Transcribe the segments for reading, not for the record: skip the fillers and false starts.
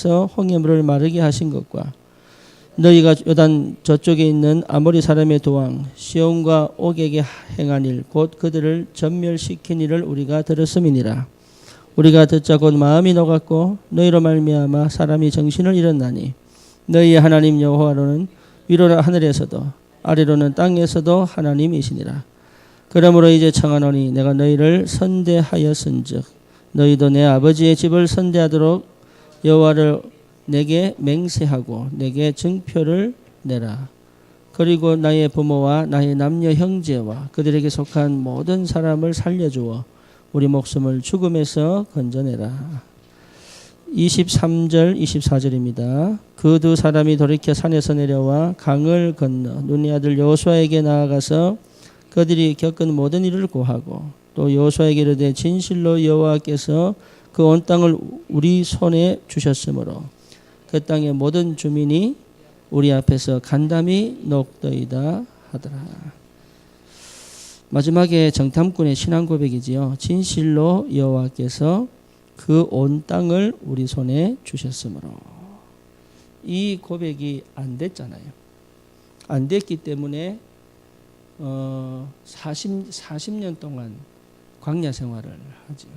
통해서 홍해물을 마르게 하신 것과 너희가 요단 저쪽에 있는 아모리 사람의 도왕 시온과 옥에게 행한 일 곧 그들을 전멸시킨 일을 우리가 들었음이니라. 우리가 듣자 곧 마음이 녹았고 너희로 말미암아 사람이 정신을 잃었나니 너희의 하나님 여호와로는 위로는 하늘에서도 아래로는 땅에서도 하나님이시니라. 그러므로 이제 청하노니 내가 너희를 선대하였은즉 너희도 내 아버지의 집을 선대하도록 여호와를 내게 맹세하고 내게 증표를 내라. 그리고 나의 부모와 나의 남녀 형제와 그들에게 속한 모든 사람을 살려주어 우리 목숨을 죽음에서 건져내라. 23절 24절입니다. 그 두 사람이 돌이켜 산에서 내려와 강을 건너 눈의 아들 여호수아에게 나아가서 그들이 겪은 모든 일을 고하고 또 여호수아에게 이르되 진실로 여호와께서 그 온 땅을 우리 손에 주셨으므로 그 땅의 모든 주민이 우리 앞에서 간담이 녹더이다 하더라. 마지막에 정탐꾼의 신앙 고백이지요. 진실로 여호와께서 그 온 땅을 우리 손에 주셨으므로. 이 고백이 안 됐잖아요. 안 됐기 때문에 40년 동안 광야 생활을 하죠.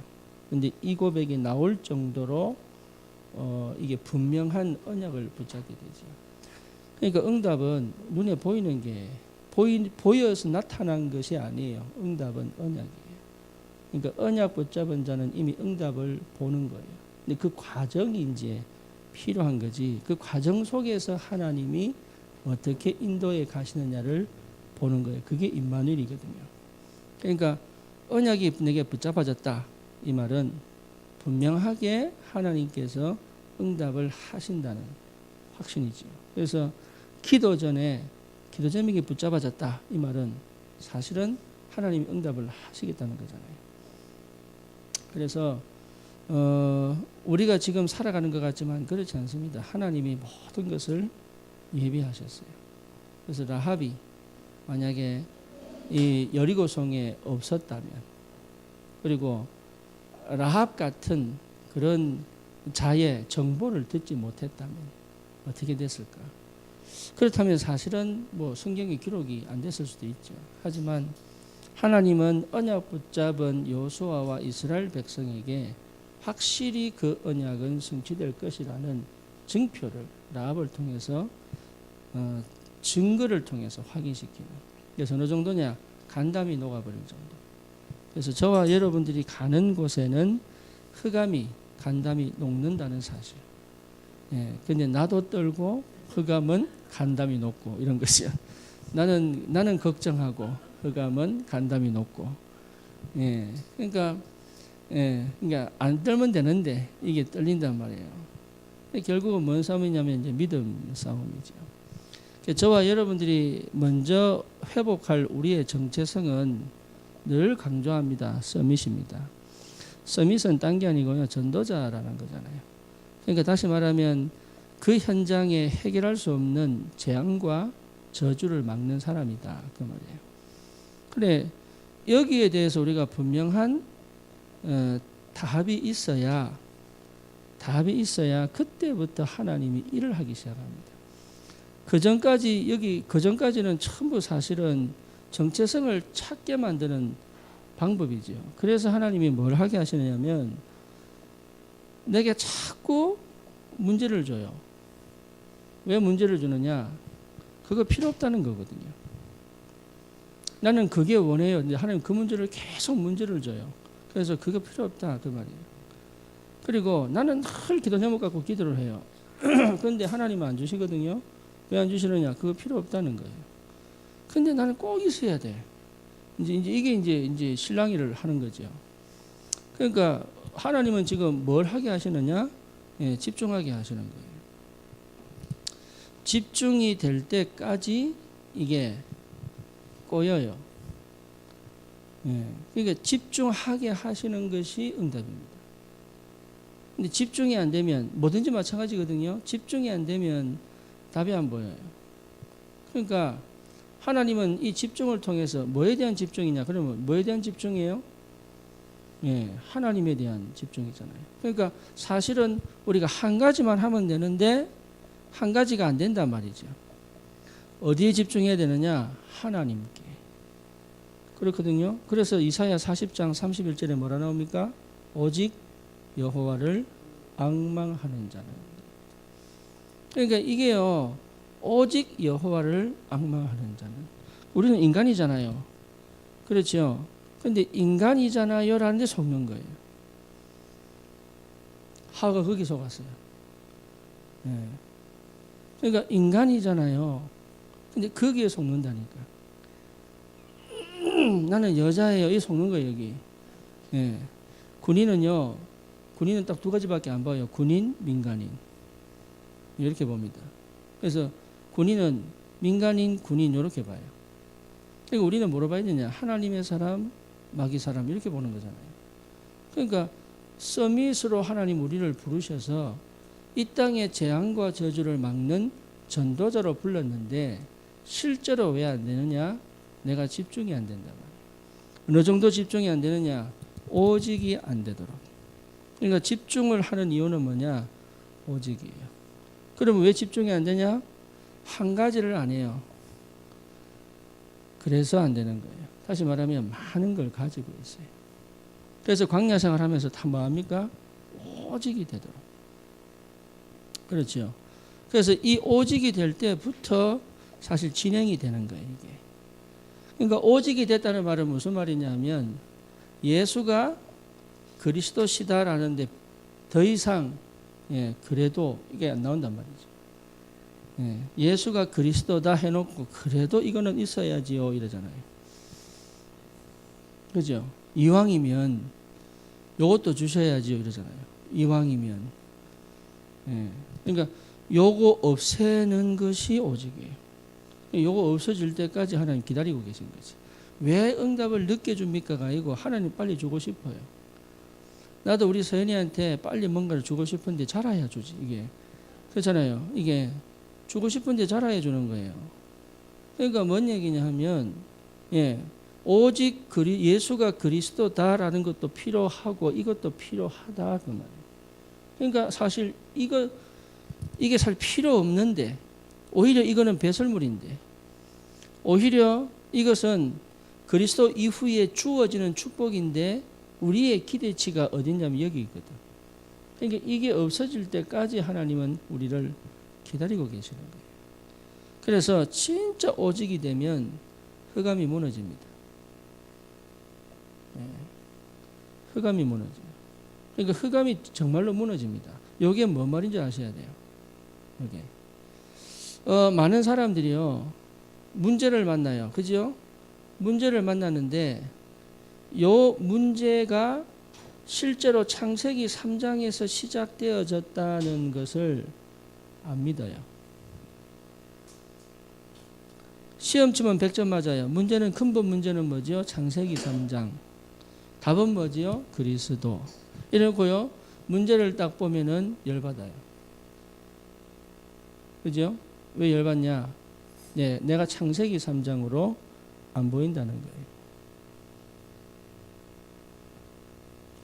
근데 이 고백이 나올 정도로 이게 분명한 언약을 붙잡게 되죠. 그러니까 응답은 눈에 보이는 게 보여서 나타난 것이 아니에요. 응답은 언약이에요. 그러니까 언약 붙잡은 자는 이미 응답을 보는 거예요. 근데 그 과정이 이제 필요한 거지. 그 과정 속에서 하나님이 어떻게 인도해 가시느냐를 보는 거예요. 그게 임마누엘이거든요. 그러니까 언약이 내게 붙잡아졌다. 이 말은 분명하게 하나님께서 응답을 하신다는 확신이죠. 그래서 기도 전에 기도 제목이 붙잡아졌다. 이 말은 사실은 하나님이 응답을 하시겠다는 거잖아요. 그래서 우리가 지금 살아가는 것 같지만 그렇지 않습니다. 하나님이 모든 것을 예비하셨어요. 그래서 라합이 만약에 이 여리고성에 없었다면, 그리고 라합 같은 그런 자의 정보를 듣지 못했다면 어떻게 됐을까? 그렇다면 사실은 뭐 성경의 기록이 안 됐을 수도 있죠. 하지만 하나님은 언약 붙잡은 여호수아와 이스라엘 백성에게 확실히 그 언약은 성취될 것이라는 증표를 라합을 통해서 증거를 통해서 확인시키는. 그래서 어느 정도냐? 간담이 녹아버릴 정도. 그래서 저와 여러분들이 가는 곳에는 흑암이 간담이 녹는다는 사실. 근데 나도 떨고 흑암은 간담이 녹고 이런 것이야. 나는 걱정하고 흑암은 간담이 녹고. 그러니까 안 떨면 되는데 이게 떨린단 말이에요. 결국은 뭔 싸움이냐면 이제 믿음 싸움이죠. 저와 여러분들이 먼저 회복할 우리의 정체성은 늘 강조합니다. 서밋입니다. 서밋은 딴 게 아니고요. 전도자라는 거잖아요. 그러니까 다시 말하면 그 현장에 해결할 수 없는 재앙과 저주를 막는 사람이다. 그 말이에요. 그래, 여기에 대해서 우리가 분명한 답이 있어야 그때부터 하나님이 일을 하기 시작합니다. 그 전까지는 전부 사실은 정체성을 찾게 만드는 방법이죠. 그래서 하나님이 뭘 하게 하시느냐면 내게 자꾸 문제를 줘요. 왜 문제를 주느냐? 그거 필요 없다는 거거든요. 나는 그게 원해요. 근데 하나님 그 문제를 계속 문제를 줘요. 그래서 그거 필요 없다 그 말이에요. 그리고 나는 늘 기도 제목 갖고 기도를 해요. 그런데 하나님은 안 주시거든요. 왜 안 주시느냐? 그거 필요 없다는 거예요. 근데 나는 꼭 있어야 돼. 이게 이제 실랑이를 하는 거죠. 그러니까 하나님은 지금 뭘 하게 하시느냐? 집중하게 하시는 거예요. 집중이 될 때까지 이게 꼬여요. 그러니까 집중하게 하시는 것이 응답입니다. 근데 집중이 안 되면 뭐든지 마찬가지거든요. 집중이 안 되면 답이 안 보여요. 그러니까 하나님은 이 집중을 통해서 뭐에 대한 집중이냐? 그러면 뭐에 대한 집중이에요? 하나님에 대한 집중이잖아요. 그러니까 사실은 우리가 한 가지만 하면 되는데 한 가지가 안 된단 말이죠. 어디에 집중해야 되느냐? 하나님께. 그렇거든요. 그래서 이사야 40장 31절에 뭐라 나옵니까? 오직 여호와를 앙망하는 자는. 그러니까 이게요, 오직 여호와를 앙망하는 자는. 우리는 인간이잖아요. 그렇죠. 근데 인간이잖아요 라는데 속는 거예요. 하가 거기 속았어요. 그러니까 인간이잖아요. 근데 거기에 속는다니까. 나는 여자예요. 이 속는 거예요, 여기. 군인은요, 군인은 딱 두 가지밖에 안 봐요. 군인, 민간인. 이렇게 봅니다. 그래서 군인은 민간인, 군인 이렇게 봐요. 그러니까 우리는 뭐로 봐야 되냐? 하나님의 사람, 마귀 사람 이렇게 보는 거잖아요. 그러니까 서밋으로 하나님 우리를 부르셔서 이 땅의 재앙과 저주를 막는 전도자로 불렀는데 실제로 왜 안 되느냐? 내가 집중이 안 된다 말이에요. 어느 정도 집중이 안 되느냐? 오직이 안 되도록. 그러니까 집중을 하는 이유는 뭐냐? 오직이에요. 그러면 왜 집중이 안 되냐? 한 가지를 안 해요. 그래서 안 되는 거예요. 다시 말하면 많은 걸 가지고 있어요. 그래서 광야 생활하면서 다 뭐합니까? 오직이 되도록. 그렇죠. 그래서 이 오직이 될 때부터 사실 진행이 되는 거예요, 이게. 그러니까 오직이 됐다는 말은 무슨 말이냐면 예수가 그리스도시다라는데 더 이상 그래도 이게 안 나온단 말이죠. 예수가 그리스도다 해놓고 그래도 이거는 있어야지요 이러잖아요. 그죠? 이왕이면 요것도 주셔야지요 이러잖아요. 이왕이면. 그러니까 요거 없애는 것이 오직이에요. 요거 없어질 때까지 하나님 기다리고 계신 거지. 왜 응답을 늦게 줍니까가 아니고 하나님 빨리 주고 싶어요. 나도 우리 서연이한테 빨리 뭔가를 주고 싶은데 잘해야 주지. 이게 그렇잖아요. 이게 주고 싶은데 잘해야 주는 거예요. 그러니까 뭔 얘기냐 하면 오직 예수가 그리스도다라는 것도 필요하고 이것도 필요하다 그 말이에요. 그러니까 사실 이게 살 필요 없는데 오히려 이거는 배설물인데 오히려 이것은 그리스도 이후에 주어지는 축복인데 우리의 기대치가 어딨냐면 여기 있거든. 그러니까 이게 없어질 때까지 하나님은 우리를 기다리고 계시는 거예요. 그래서 진짜 오직이 되면 흑암이 무너집니다. 흑암이 무너져요. 그러니까 흑암이 정말로 무너집니다. 이게 뭔 말인지 아셔야 돼요. 이게 많은 사람들이요 문제를 만나요. 그죠? 문제를 만나는데 요 문제가 실제로 창세기 3장에서 시작되어졌다는 것을 안 믿어요. 시험 치면 100점 맞아요. 문제는 근본 문제는 뭐죠? 창세기 3장. 답은 뭐지요? 그리스도. 이러고요. 문제를 딱 보면은 열받아요. 그죠? 왜 열받냐? 내가 창세기 3장으로 안 보인다는 거예요.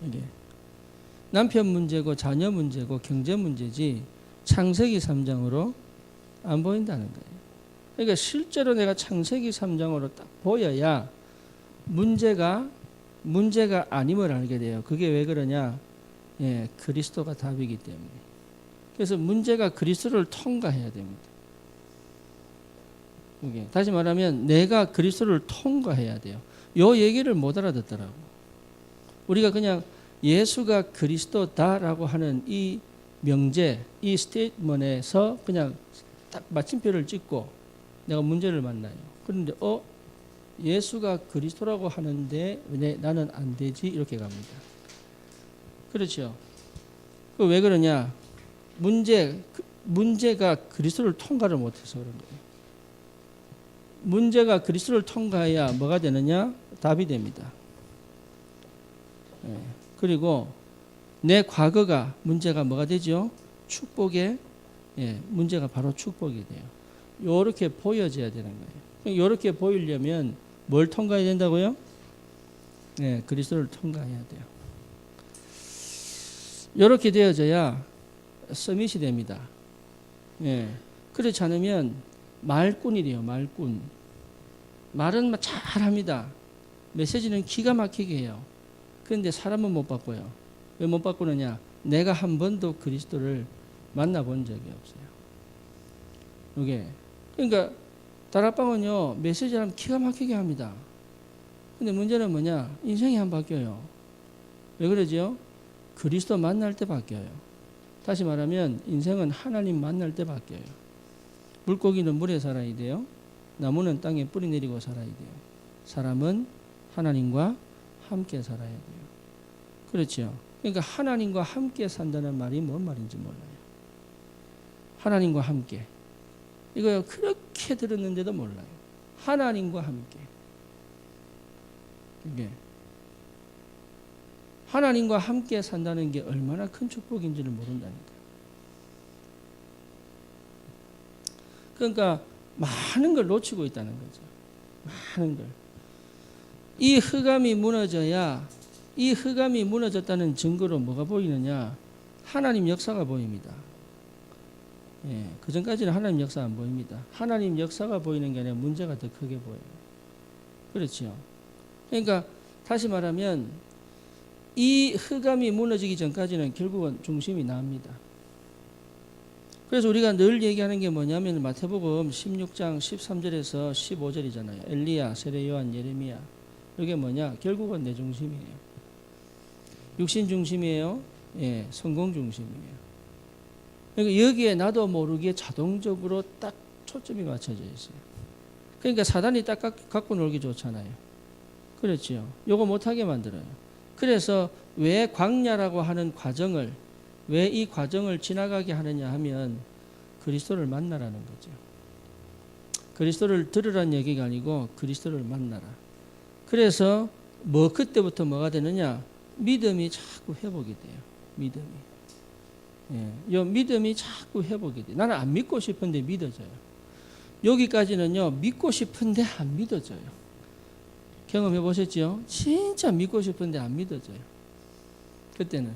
이게 남편 문제고 자녀 문제고 경제 문제지 창세기 3장으로 안 보인다는 거예요. 그러니까 실제로 내가 창세기 3장으로 딱 보여야 문제가 아님을 알게 돼요. 그게 왜 그러냐? 그리스도가 답이기 때문에. 그래서 문제가 그리스도를 통과해야 됩니다. 이게 다시 말하면 내가 그리스도를 통과해야 돼요. 요 얘기를 못 알아듣더라고. 우리가 그냥 예수가 그리스도다라고 하는 이 명제, 이 스테이트먼트에서 그냥 딱 마침표를 찍고 내가 문제를 만나요. 그런데 예수가 그리스도라고 하는데 왜 나는 안 되지? 이렇게 갑니다. 그렇죠. 왜 그러냐? 문제가 그리스도를 통과를 못해서 그런 거예요. 문제가 그리스도를 통과해야 뭐가 되느냐? 답이 됩니다. 그리고 내 과거가 문제가 뭐가 되죠? 축복의 문제가 바로 축복이 돼요. 이렇게 보여져야 되는 거예요. 이렇게 보이려면 뭘 통과해야 된다고요? 그리스도를 통과해야 돼요. 이렇게 되어져야 서밋이 됩니다. 예. 그렇지 않으면 말꾼이래요. 말꾼. 말은 잘합니다. 메시지는 기가 막히게 해요. 그런데 사람은 못 바꿔요. 왜 못 바꾸느냐? 내가 한 번도 그리스도를 만나본 적이 없어요. 이게 그러니까 다락방은요 메시지를 기가 막히게 합니다. 근데 문제는 뭐냐? 인생이 안 바뀌어요. 왜 그러죠? 그리스도 만날 때 바뀌어요. 다시 말하면 인생은 하나님 만날 때 바뀌어요. 물고기는 물에 살아야 돼요. 나무는 땅에 뿌리 내리고 살아야 돼요. 사람은 하나님과 함께 살아야 돼요. 그렇죠? 그러니까 하나님과 함께 산다는 말이 뭔 말인지 몰라요. 하나님과 함께. 이거 그렇게 들었는데도 몰라요. 하나님과 함께. 이게 하나님과 함께 산다는 게 얼마나 큰 축복인지를 모른다니까. 그러니까 많은 걸 놓치고 있다는 거죠. 많은 걸. 이 흑암이 무너져야, 이 흑암이 무너졌다는 증거로 뭐가 보이느냐? 하나님 역사가 보입니다. 예, 그 전까지는 하나님 역사 안 보입니다. 하나님 역사가 보이는 게 아니라 문제가 더 크게 보여요. 그렇죠. 그러니까 다시 말하면 이 흑암이 무너지기 전까지는 결국은 중심이 나옵니다. 그래서 우리가 늘 얘기하는 게 뭐냐면 마태복음 16장 13절에서 15절이잖아요. 엘리야, 세례 요한, 예레미야. 이게 뭐냐? 결국은 내 중심이에요. 육신 중심이에요. 예, 성공 중심이에요. 그러니까 여기에 나도 모르게 자동적으로 딱 초점이 맞춰져 있어요. 그러니까 사단이 딱 갖고 놀기 좋잖아요. 그렇죠. 요거 못하게 만들어요. 그래서 왜 광야라고 하는 과정을, 왜 이 과정을 지나가게 하느냐 하면 그리스도를 만나라는 거죠. 그리스도를 들으라는 얘기가 아니고 그리스도를 만나라. 그래서 그때부터 뭐가 되느냐? 믿음이 자꾸 회복이 돼요. 믿음이. 예, 요 믿음이 자꾸 회복이 돼요. 나는 안 믿고 싶은데 믿어져요. 여기까지는요, 믿고 싶은데 안 믿어져요. 경험해 보셨죠? 진짜 믿고 싶은데 안 믿어져요. 그때는.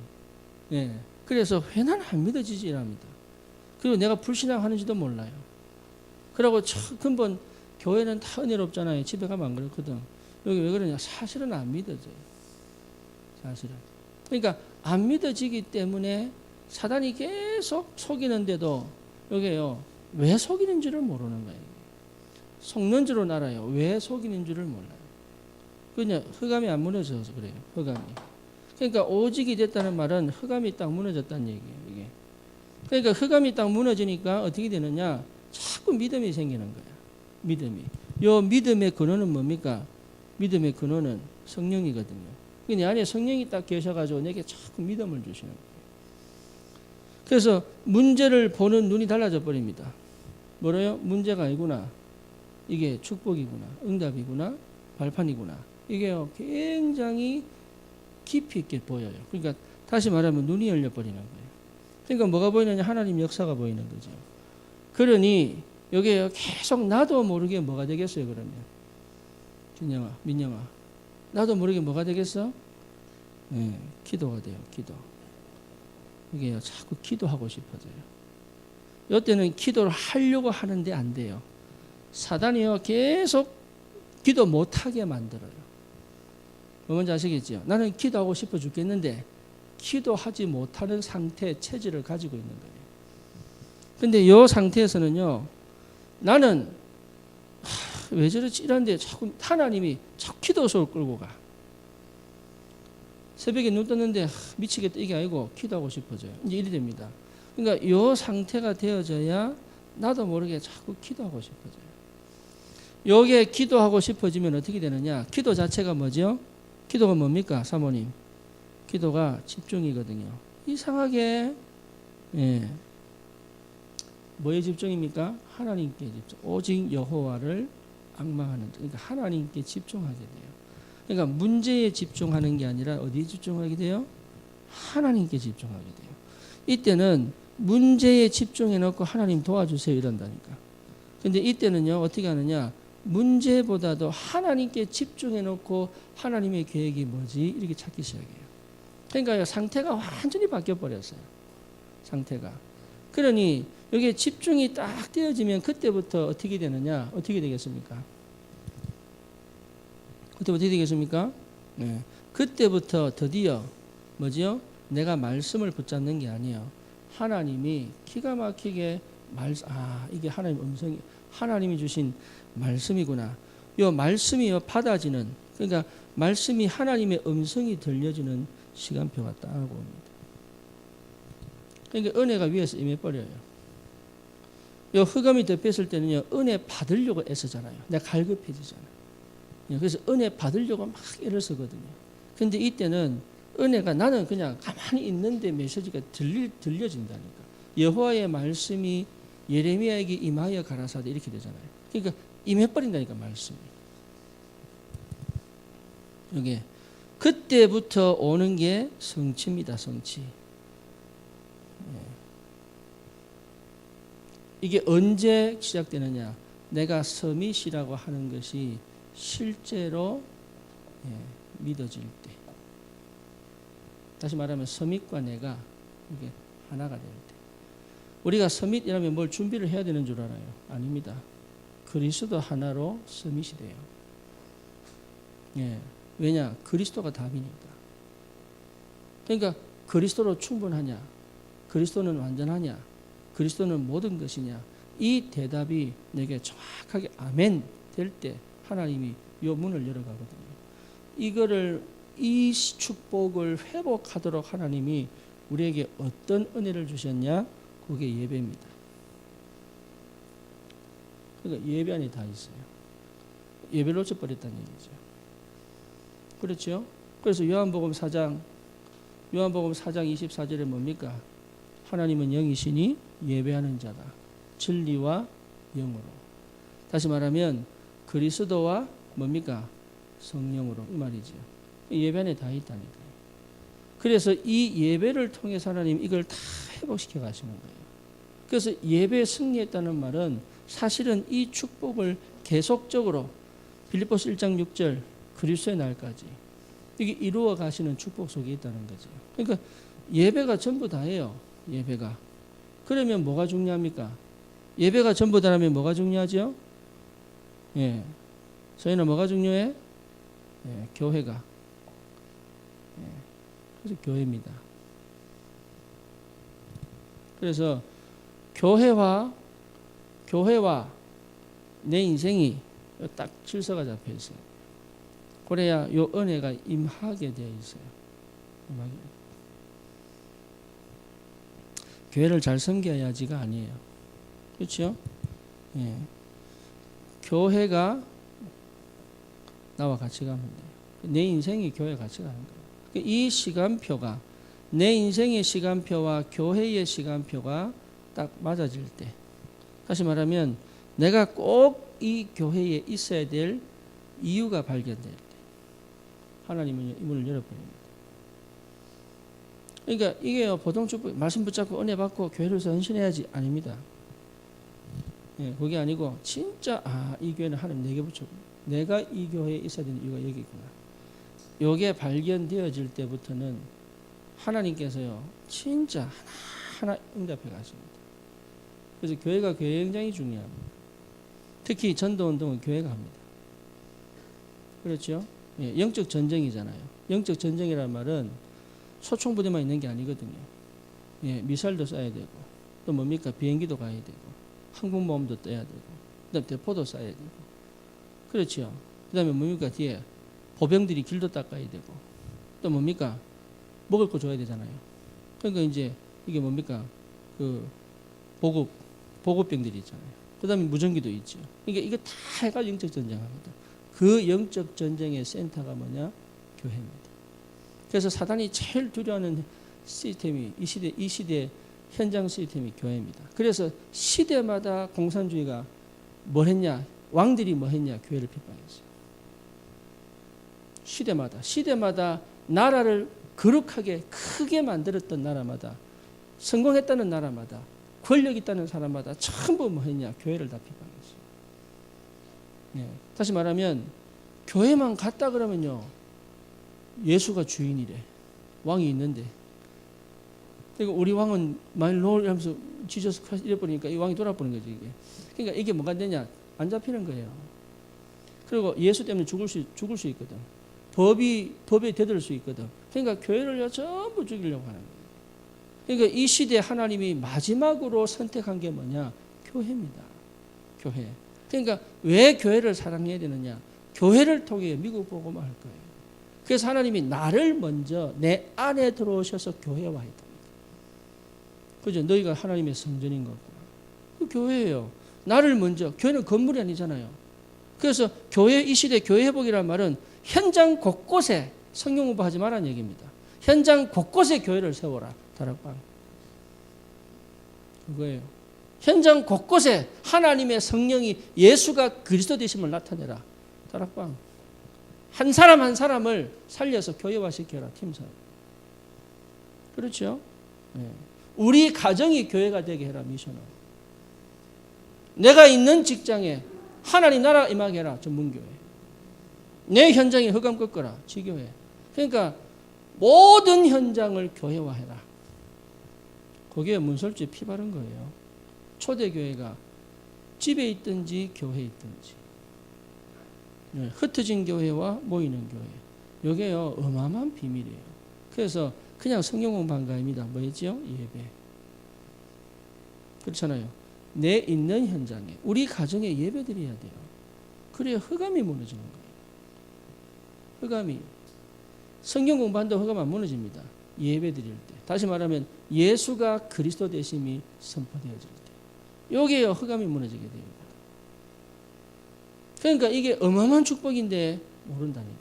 예. 그래서 왜 나는 안 믿어지지? 이랍니다. 그리고 내가 불신앙하는지도 몰라요. 그러고 근본 교회는 다 은혜롭잖아요. 집에 가면 안 그렇거든. 여기 왜 그러냐? 사실은 안 믿어져요. 사실은. 그러니까 안 믿어지기 때문에 사단이 계속 속이는데도 여기요. 왜 속이는 줄을 모르는 거예요. 속는 줄은 알아요. 왜 속이는 줄을 몰라요. 그냥 흑암이 안 무너져서 그래요. 흑암이. 그러니까 오직이 됐다는 말은 흑암이 딱 무너졌다는 얘기예요. 이게. 그러니까 흑암이 딱 무너지니까 어떻게 되느냐? 자꾸 믿음이 생기는 거야. 믿음이. 요 믿음의 근원은 뭡니까? 믿음의 근원은 성령이거든요. 내 안에 성령이 딱 계셔가지고 내게 자꾸 믿음을 주시는 거예요. 그래서 문제를 보는 눈이 달라져 버립니다. 뭐래요? 문제가 아니구나. 이게 축복이구나. 응답이구나. 발판이구나. 이게요, 굉장히 깊이 있게 보여요. 그러니까 다시 말하면 눈이 열려 버리는 거예요. 그러니까 뭐가 보이느냐? 하나님 역사가 보이는 거죠. 그러니 여기에 계속 나도 모르게 뭐가 되겠어요, 그러면? 준영아, 민영아. 나도 모르게 뭐가 되겠어? 네, 기도가 돼요, 기도. 이게요, 자꾸 기도하고 싶어져요. 이때는 기도를 하려고 하는데 안 돼요. 사단이요, 계속 기도 못하게 만들어요. 뭔지 아시겠죠? 나는 기도하고 싶어 죽겠는데 기도하지 못하는 상태, 체질을 가지고 있는 거예요. 근데 이 상태에서는요, 나는 왜 저러지? 이런데 자꾸 하나님이 자꾸 기도소를 끌고 가. 새벽에 눈 떴는데 미치겠다 이게 아니고 기도하고 싶어져요. 이제 이리 됩니다. 그러니까 이 상태가 되어져야 나도 모르게 자꾸 기도하고 싶어져요. 여기에 기도하고 싶어지면 어떻게 되느냐? 기도 자체가 뭐죠? 기도가 뭡니까? 사모님. 기도가 집중이거든요. 이상하게, 예. 뭐에 집중입니까? 하나님께 집중. 오직 여호와를 앙망하는, 그러니까 하나님께 집중하게 돼요. 그러니까 문제에 집중하는 게 아니라 어디에 집중하게 돼요? 하나님께 집중하게 돼요. 이때는 문제에 집중해 놓고 하나님 도와주세요 이런다니까. 근데 이때는요, 어떻게 하느냐? 문제보다도 하나님께 집중해 놓고 하나님의 계획이 뭐지? 이렇게 찾기 시작해요. 그러니까 상태가 완전히 바뀌어 버렸어요. 상태가. 그러니 여기에 집중이 딱 되어지면 그때부터 어떻게 되느냐? 어떻게 되겠습니까? 그때 어떻게 되겠습니까? 네. 그때부터 드디어 뭐지요? 내가 말씀을 붙잡는 게 아니에요. 하나님이 기가 막히게 이게 하나님 음성이 하나님이 주신 말씀이구나. 요 말씀이 받아지는, 그러니까 말씀이 하나님의 음성이 들려지는 시간표가 딱 옵니다. 그러니까 은혜가 위에서 임해버려요. 요 흑암이 덮였을 때는요, 은혜 받으려고 애쓰잖아요. 내가 갈급해지잖아요. 그래서 은혜 받으려고 막 애를 쓰거든요. 근데 이때는 은혜가 나는 그냥 가만히 있는데 메시지가 들려진다니까. 여호와의 말씀이 예레미야에게 임하여 가라사대 이렇게 되잖아요. 그러니까 임해버린다니까 말씀이. 이게 그때부터 오는 게 성취입니다. 성취. 이게 언제 시작되느냐? 내가 서밋이라고 하는 것이 실제로 믿어질 때. 다시 말하면 서밋과 내가 이게 하나가 될 때. 우리가 서밋이라면 뭘 준비를 해야 되는 줄 알아요? 아닙니다. 그리스도 하나로 서밋이 돼요. 왜냐? 그리스도가 답이니까. 그러니까 그리스도로 충분하냐? 그리스도는 완전하냐? 그리스도는 모든 것이냐? 이 대답이 내게 정확하게 아멘 될 때 하나님이 요 문을 열어가거든요. 이 축복을 회복하도록 하나님이 우리에게 어떤 은혜를 주셨냐? 그게 예배입니다. 그러니까 예배 안에 다 있어요. 예배를 놓쳐버렸다는 얘기죠. 그렇죠? 그래서 요한복음 4장 24절에 뭡니까? 하나님은 영이시니 예배하는 자다. 진리와 영으로. 다시 말하면 그리스도와 뭡니까? 성령으로. 이 말이죠. 예배 안에 다 있다니까요. 그래서 이 예배를 통해서 하나님 이걸 다 회복시켜 가시는 거예요. 그래서 예배에 승리했다는 말은 사실은 이 축복을 계속적으로 빌립보서 1장 6절 그리스도의 날까지 이게 이루어 가시는 축복 속에 있다는 거죠. 그러니까 예배가 전부 다예요. 예배가. 그러면 뭐가 중요합니까? 예배가 전부 다라면 뭐가 중요하죠? 저희는 뭐가 중요해? 교회가. 그래서 교회입니다. 그래서 교회와 내 인생이 딱 질서가 잡혀 있어요. 그래야 요 은혜가 임하게 되어 있어요. 교회를 잘 섬겨야지가 아니에요. 그렇죠? 교회가 나와 같이 가면 돼요. 내 인생이 교회 같이 가는 거예요. 이 시간표가 내 인생의 시간표와 교회의 시간표가 딱 맞아질 때, 다시 말하면 내가 꼭 이 교회에 있어야 될 이유가 발견될 때 하나님은 이 문을 열어버립니다. 그러니까 이게 보통 축복, 말씀 붙잡고 은혜 받고 교회로서 헌신해야지 아닙니다. 그게 아니고 진짜 이 교회는 하나님 내게 붙여, 내가 이 교회에 있어야 되는 이유가 여기구나. 이게 발견되어질 때부터는 하나님께서요 진짜 하나하나 응답해 가십니다. 그래서 교회가 굉장히 중요합니다. 특히 전도운동은 교회가 합니다. 그렇죠? 영적 전쟁이잖아요. 영적 전쟁이라는 말은 소총부대만 있는 게 아니거든요. 미사일도 쏴야 되고 또 뭡니까? 비행기도 가야 되고 항공모함도 떠야 되고 그다음 대포도 쏴야 되고 그렇죠? 그다음에 뭡니까? 뒤에 보병들이 길도 닦아야 되고 또 뭡니까? 먹을 거 줘야 되잖아요. 그러니까 이제 이게 뭡니까? 그 보급병들이 있잖아요. 그다음에 무전기도 있죠. 그러니까 이거 다 해가 영적 전쟁하거든. 그 영적 전쟁의 센터가 뭐냐? 교회입니다. 그래서 사단이 제일 두려워하는 시스템이 이 시대 현장 시스템이 교회입니다. 그래서 시대마다 공산주의가 뭘 했냐? 왕들이 뭐 했냐? 교회를 핍박했어요. 시대마다 나라를 거룩하게 크게 만들었던 나라마다 성공했다는 나라마다 권력 있다는 사람마다 전부 뭐 했냐? 교회를 다 핍박했어요. 다시 말하면 교회만 갔다 그러면요 예수가 주인이래. 왕이 있는데, 그러니까 우리 왕은 많이 롤 하면서 지저스 크라이스트 이래버리니까 이 왕이 돌아버린 거죠, 이게. 그러니까 이게 뭐가 되냐? 안 잡히는 거예요. 그리고 예수 때문에 죽을 수 있거든. 법에 대들 수 있거든. 그러니까 교회를 전부 죽이려고 하는 거예요. 그러니까 이 시대에 하나님이 마지막으로 선택한 게 뭐냐? 교회입니다. 교회. 그러니까 왜 교회를 사랑해야 되느냐? 교회를 통해 미국 복음을 할 거예요. 그래서 하나님이 나를 먼저 내 안에 들어오셔서 교회에 와야 됩니다. 그죠? 너희가 하나님의 성전인 거고. 그 교회예요. 나를 먼저, 교회는 건물이 아니잖아요. 그래서 교회, 이 시대 교회 회복이라는 말은 현장 곳곳에 성경 공부하지 말라는 얘기입니다. 현장 곳곳에 교회를 세워라. 다락방. 그거예요. 현장 곳곳에 하나님의 성령이 예수가 그리스도 되심을 나타내라. 다락방. 한 사람 한 사람을 살려서 교회화시켜라. 팀사업. 그렇죠? 네. 우리 가정이 교회가 되게 해라. 미션을. 내가 있는 직장에 하나님 나라 임하게 해라. 전문교회. 내 현장에 흑암 꺾어라. 지교회. 그러니까 모든 현장을 교회화해라. 거기에 문설주에 피 바른 거예요. 초대교회가 집에 있든지 교회에 있든지. 네, 흩어진 교회와 모이는 교회. 이게요 어마어마한 비밀이에요. 그래서 그냥 성경 공부한 거 아닙니다. 뭐였죠? 예배. 그렇잖아요. 내 있는 현장에 우리 가정에 예배 드려야 돼요. 그래야 흑암이 무너지는 거예요. 흑암이. 성경 공부한다고 흑암 안 무너집니다. 예배 드릴 때. 다시 말하면 예수가 그리스도 되심이 선포되어질 때. 여기에요 흑암이 무너지게 됩니다. 그러니까 이게 어마어마한 축복인데 모른다니까.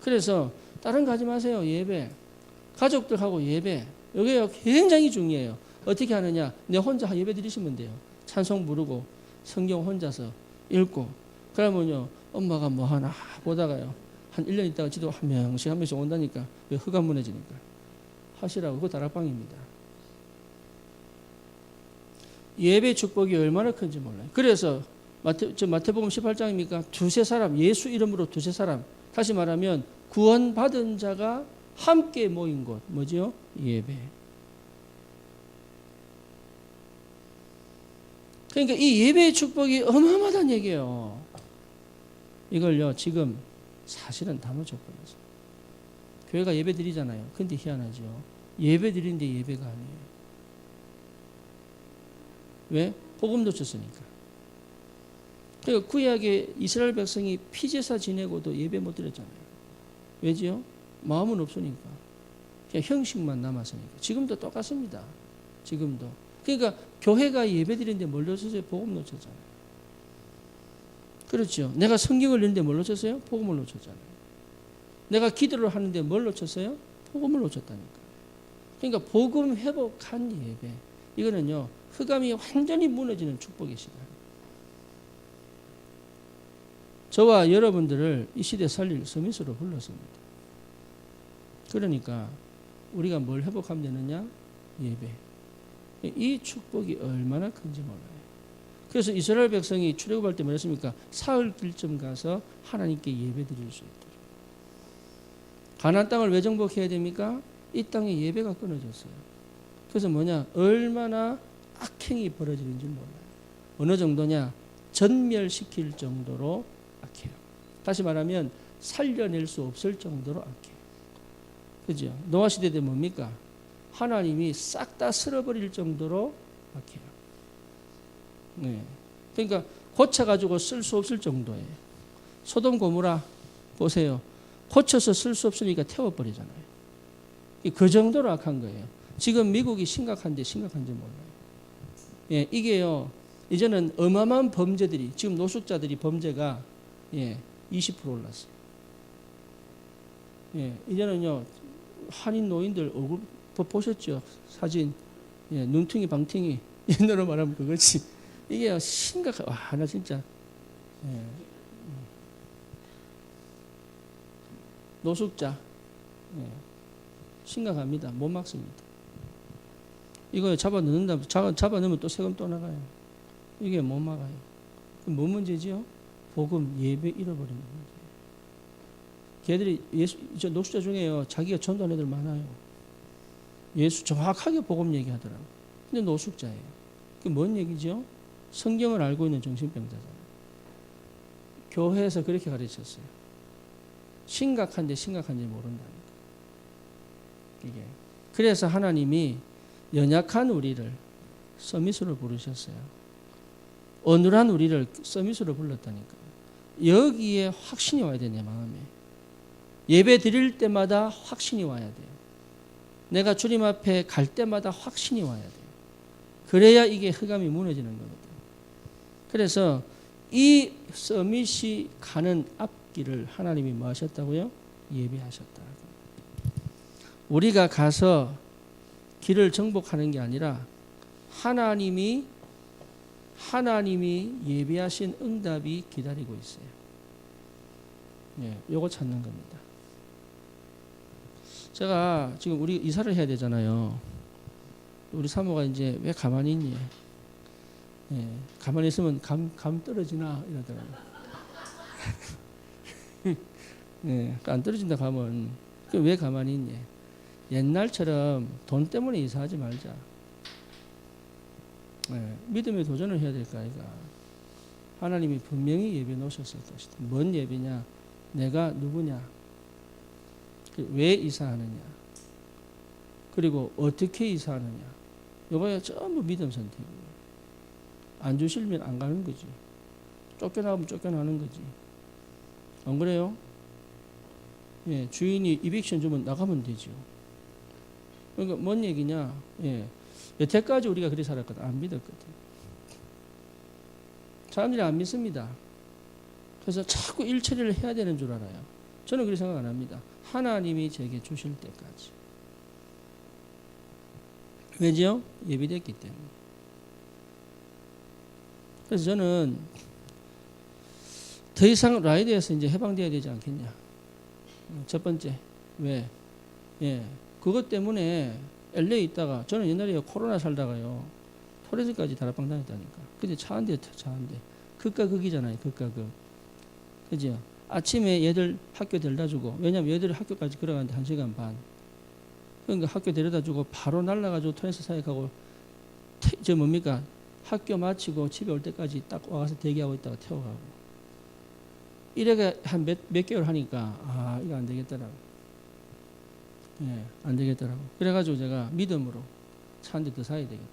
그래서 다른 거 하지 마세요. 예배. 가족들하고 예배. 이게 굉장히 중요해요. 어떻게 하느냐. 내 혼자 예배 드리시면 돼요. 찬송 부르고 성경 혼자서 읽고. 그러면요 엄마가 뭐 하나 보다가요 한 1년 있다가 지도 한 명씩 온다니까. 흑암 무너지니까. 하시라고. 그거 다락방입니다. 예배 축복이 얼마나 큰지 몰라요. 그래서 마태복음 18장입니까? 두세 사람, 예수 이름으로 두세 사람. 다시 말하면 구원받은 자가 함께 모인 곳. 뭐죠? 예배. 그러니까 이 예배의 축복이 어마어마하다는 얘기예요. 이걸요 지금 사실은 다 놓쳐버렸어요. 교회가 예배 드리잖아요. 근데 희한하죠. 예배 드리는데 예배가 아니에요. 왜? 복음 놓쳤으니까. 그러니까 구약의 이스라엘 백성이 피제사 지내고도 예배 못 드렸잖아요. 왜지요? 마음은 없으니까. 그냥 형식만 남았으니까. 지금도 똑같습니다. 지금도. 그러니까 교회가 예배 드리는데 뭘 놓쳤어요? 복음 놓쳤잖아요. 그렇죠. 내가 성경을 읽는데 뭘 놓쳤어요? 복음을 놓쳤잖아요. 내가 기도를 하는데 뭘 놓쳤어요? 복음을 놓쳤다니까. 그러니까 복음 회복한 예배. 이거는요. 흑암이 완전히 무너지는 축복의 시간. 저와 여러분들을 이 시대 살릴 서밋으로 불렀습니다. 그러니까 우리가 뭘 회복하면 되느냐? 예배. 이 축복이 얼마나 큰지 몰라요. 그래서 이스라엘 백성이 출애굽할 때 뭐랬습니까? 사흘 길쯤 가서 하나님께 예배 드릴 수 있도록. 가나안 땅을 왜 정복해야 됩니까? 이 땅에 예배가 끊어졌어요. 그래서 뭐냐? 얼마나 악행이 벌어지는지 몰라요. 어느 정도냐? 전멸시킬 정도로 악해요. 다시 말하면 살려낼 수 없을 정도로 악해요. 그죠? 노아 시대 때 뭡니까? 하나님이 싹 다 쓸어버릴 정도로 악해요. 네. 그러니까 고쳐가지고 쓸 수 없을 정도예요. 소돔 고모라 보세요. 고쳐서 쓸 수 없으니까 태워버리잖아요. 그 정도로 악한 거예요. 지금 미국이 심각한지 몰라요. 예, 이게요. 이제는 어마어마한 범죄들이 지금 노숙자들이 범죄가 20% 올랐어요. 예, 이제는요 한인 노인들 얼굴 보셨죠? 사진. 예, 눈퉁이 방퉁이 옛날로 말하면 그거지. 이게 심각한. 와, 나 진짜. 예. 노숙자. 예. 심각합니다. 못 막습니다. 이거 잡아 넣으면 또 세금 또 나가요. 이게 못 막아요. 그럼 뭐 문제지요? 복음 예배 잃어버리는 문제. 걔들이 예수, 저 노숙자 중에요. 자기가 전도한 애들 많아요. 예수 정확하게 복음 얘기하더라고. 근데 노숙자예요. 그게 뭔 얘기죠? 성경을 알고 있는 정신병자잖아요. 교회에서 그렇게 가르쳤어요. 심각한지 모른다니까. 이게. 그래서 하나님이 연약한 우리를 서밋으로 부르셨어요. 어눌한 우리를 서밋으로 불렀다니까. 여기에 확신이 와야 되네, 마음에. 예배 드릴 때마다 확신이 와야 돼요. 내가 주님 앞에 갈 때마다 확신이 와야 돼요. 그래야 이게 흑암이 무너지는 거거든요. 그래서 이 서밋이 가는 앞길을 하나님이 뭐 하셨다고요? 예비하셨다. 우리가 가서 길을 정복하는 게 아니라 하나님이 예비하신 응답이 기다리고 있어요. 네, 요거 찾는 겁니다. 제가 지금 우리 이사를 해야 되잖아요. 우리 사모가 이제 왜 가만히 있니? 네, 가만히 있으면 감 떨어지나 이러더라고요. 네, 안 떨어진다 가면 왜 가만히 있니? 옛날처럼 돈 때문에 이사하지 말자. 네, 믿음의 도전을 해야 될까 아이가. 하나님이 분명히 예배 놓으셨을 것이다. 뭔 예배냐? 내가 누구냐? 왜 이사하느냐? 그리고 어떻게 이사하느냐? 이거야 전부 믿음 선택이에요. 안 주시면 안 가는 거지. 쫓겨나면 쫓겨나는 거지. 안 그래요? 예, 주인이 이빅션 주면 나가면 되죠. 그러니까 뭔 얘기냐? 예, 여태까지 우리가 그렇게 살았거든. 안 믿었거든. 사람들이 안 믿습니다. 그래서 자꾸 일 처리를 해야 되는 줄 알아요. 저는 그렇게 생각 안 합니다. 하나님이 제게 주실 때까지. 왜죠? 예비됐기 때문에. 그래서 저는 더 이상 라이드에서 이제 해방되어야 되지 않겠냐. 첫 번째. 왜? 예. 그것 때문에 LA 있다가 저는 옛날에 코로나 살다가요. 토레스까지 다락방 다녔다니까. 근데 차 한 대. 극과 극이잖아요. 극과 극. 그죠? 아침에 얘들 학교 데려다 주고, 왜냐면 얘들이 학교까지 걸어가는데 1시간 반. 그러니까 학교 데려다 주고 바로 날라가지고 토레스 사역하고, 학교 마치고 집에 올 때까지 딱 와서 대기하고 있다가 태워가고. 이래가 한 몇 개월 하니까, 이거 안 되겠더라고. 예, 안 되겠더라고. 그래가지고 제가 믿음으로 차 한 대 더 사야 되겠다.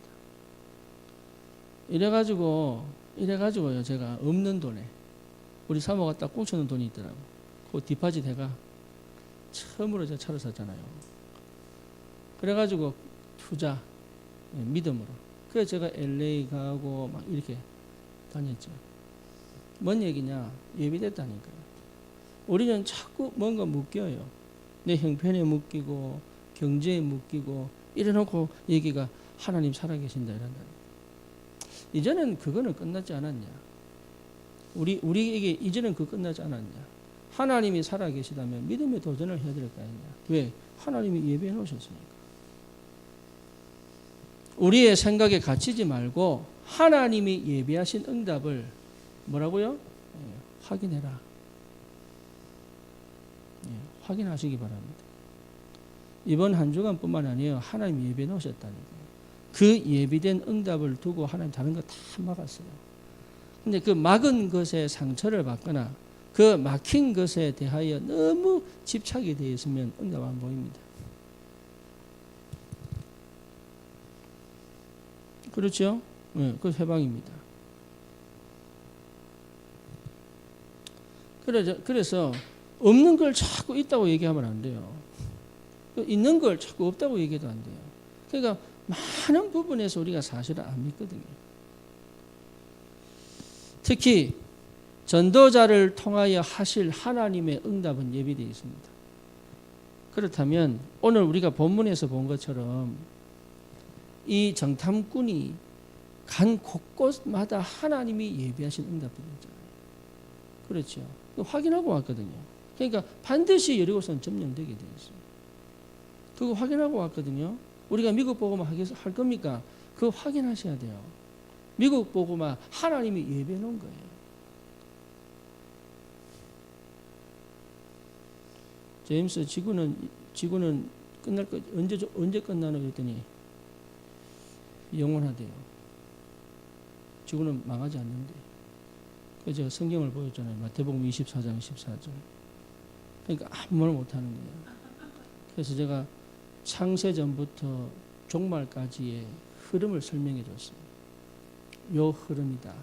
이래가지고요, 제가 없는 돈에, 우리 사모가 딱 꽁쳐놓은 돈이 있더라고. 그 디파짓 해가 처음으로 제가 차를 샀잖아요. 그래가지고 투자, 믿음으로. 그래서 제가 LA 가고 막 이렇게 다녔죠. 뭔 얘기냐? 예비됐다니까요. 우리는 자꾸 뭔가 묶여요. 내 형편에 묶이고 경제에 묶이고 이래놓고 얘기가 하나님 살아계신다 이런다. 이제는 그거는 끝나지 않았냐? 우리에게 이제는 그거 끝나지 않았냐? 하나님이 살아계시다면 믿음의 도전을 해야 될 거 아니냐? 왜? 하나님이 예비해 놓으셨으니까. 우리의 생각에 갇히지 말고 하나님이 예비하신 응답을 뭐라고요? 확인해라. 확인하시기 바랍니다. 이번 한 주간뿐만 아니에요. 하나님 예비해 놓으셨다니까요. 그 예비된 응답을 두고 하나님 다른 거 다 막았어요. 근데 그 막은 것에 상처를 받거나 그 막힌 것에 대하여 너무 집착이 되어 있으면 응답 안 보입니다. 그렇죠? 네, 그건 해방입니다. 그래서 없는 걸 자꾸 있다고 얘기하면 안 돼요. 있는 걸 자꾸 없다고 얘기해도 안 돼요. 그러니까 많은 부분에서 우리가 사실을 안 믿거든요. 특히 전도자를 통하여 하실 하나님의 응답은 예비되어 있습니다. 그렇다면 오늘 우리가 본문에서 본 것처럼 이 정탐꾼이 간 곳곳마다 하나님이 예비하신 응답들이잖아요. 그렇죠. 확인하고 왔거든요. 그러니까 반드시 여리고성 점령되게 되어 있어요. 그거 확인하고 왔거든요. 우리가 미국 보고만 할 겁니까? 그거 확인하셔야 돼요. 미국 보고만 하나님이 예배해 놓은 거예요. 제임스 지구는 끝날 거 언제 끝나노 그랬더니 영원하대요. 지구는 망하지 않는데. 그래서 제가 성경을 보였잖아요. 마태복음 24장 14절. 그러니까 아무 말 못하는 거예요. 그래서 제가 창세전부터 종말까지의 흐름을 설명해 줬어요. 요 흐름이다.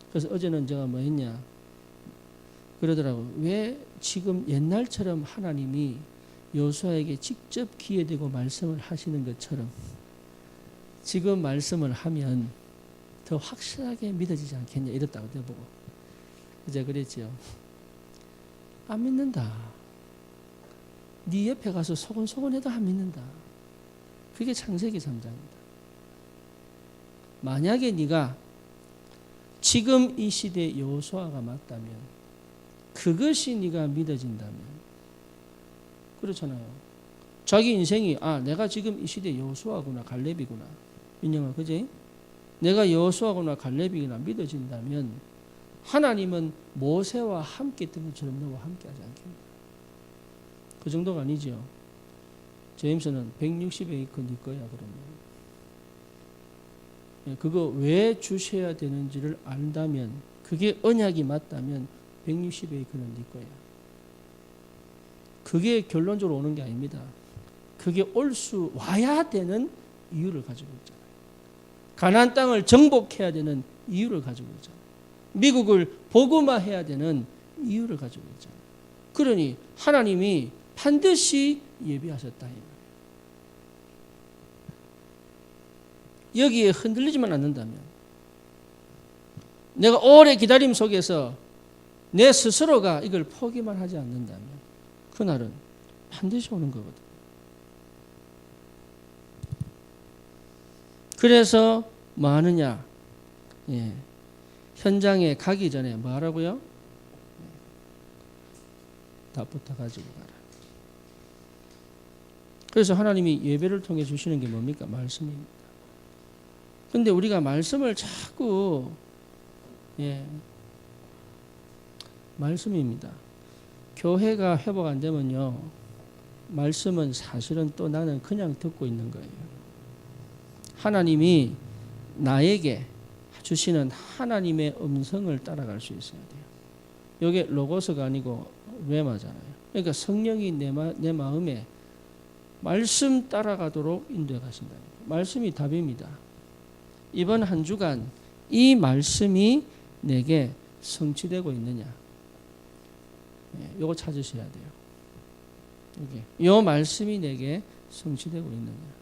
그래서 어제는 제가 뭐 했냐 그러더라고요. 왜 지금 옛날처럼 하나님이 여호수아에게 직접 귀에 대고 말씀을 하시는 것처럼 지금 말씀을 하면 더 확실하게 믿어지지 않겠냐 이랬다고 내보고 제가 그랬지요. 안 믿는다. 네 옆에 가서 소곤소곤해도 안 믿는다. 그게 창세기 3장입니다. 만약에 네가 지금 이 시대의 여호수아가 맞다면 그것이 네가 믿어진다면 그렇잖아요. 자기 인생이 내가 지금 이 시대의 여호수아구나 갈렙이구나 민영아 그지? 내가 여호수아구나 갈렙이구나 믿어진다면 하나님은 모세와 함께 했던 것처럼 너와 함께 하지 않겠나. 그 정도가 아니죠. 제임스는 160에이커 네 거야 그러면. 그거 왜 주셔야 되는지를 안다면 그게 언약이 맞다면 160에이커는 네 거야. 그게 결론적으로 오는 게 아닙니다. 그게 와야 되는 이유를 가지고 있잖아요. 가나안 땅을 정복해야 되는 이유를 가지고 있잖아요. 미국을 복음화해야 되는 이유를 가지고 있잖아요. 그러니 하나님이 반드시 예비하셨다. 여기에 흔들리지만 않는다면 내가 오래 기다림 속에서 내 스스로가 이걸 포기만 하지 않는다면 그날은 반드시 오는 거거든. 그래서 뭐 하느냐? 현장에 가기 전에 뭐 하라고요? 답부터 가지고 가라. 그래서 하나님이 예배를 통해 주시는 게 뭡니까? 말씀입니다. 근데 우리가 말씀을 자꾸 말씀입니다. 교회가 회복 안 되면요. 말씀은 사실은 또 나는 그냥 듣고 있는 거예요. 하나님이 나에게 주시는 하나님의 음성을 따라갈 수 있어야 돼요. 이게 로고스가 아니고 레마잖아요. 그러니까 성령이 내 마음에 말씀 따라가도록 인도해 가신다. 말씀이 답입니다. 이번 한 주간 이 말씀이 내게 성취되고 있느냐. 요거 찾으셔야 돼요. 여기. 요 말씀이 내게 성취되고 있느냐.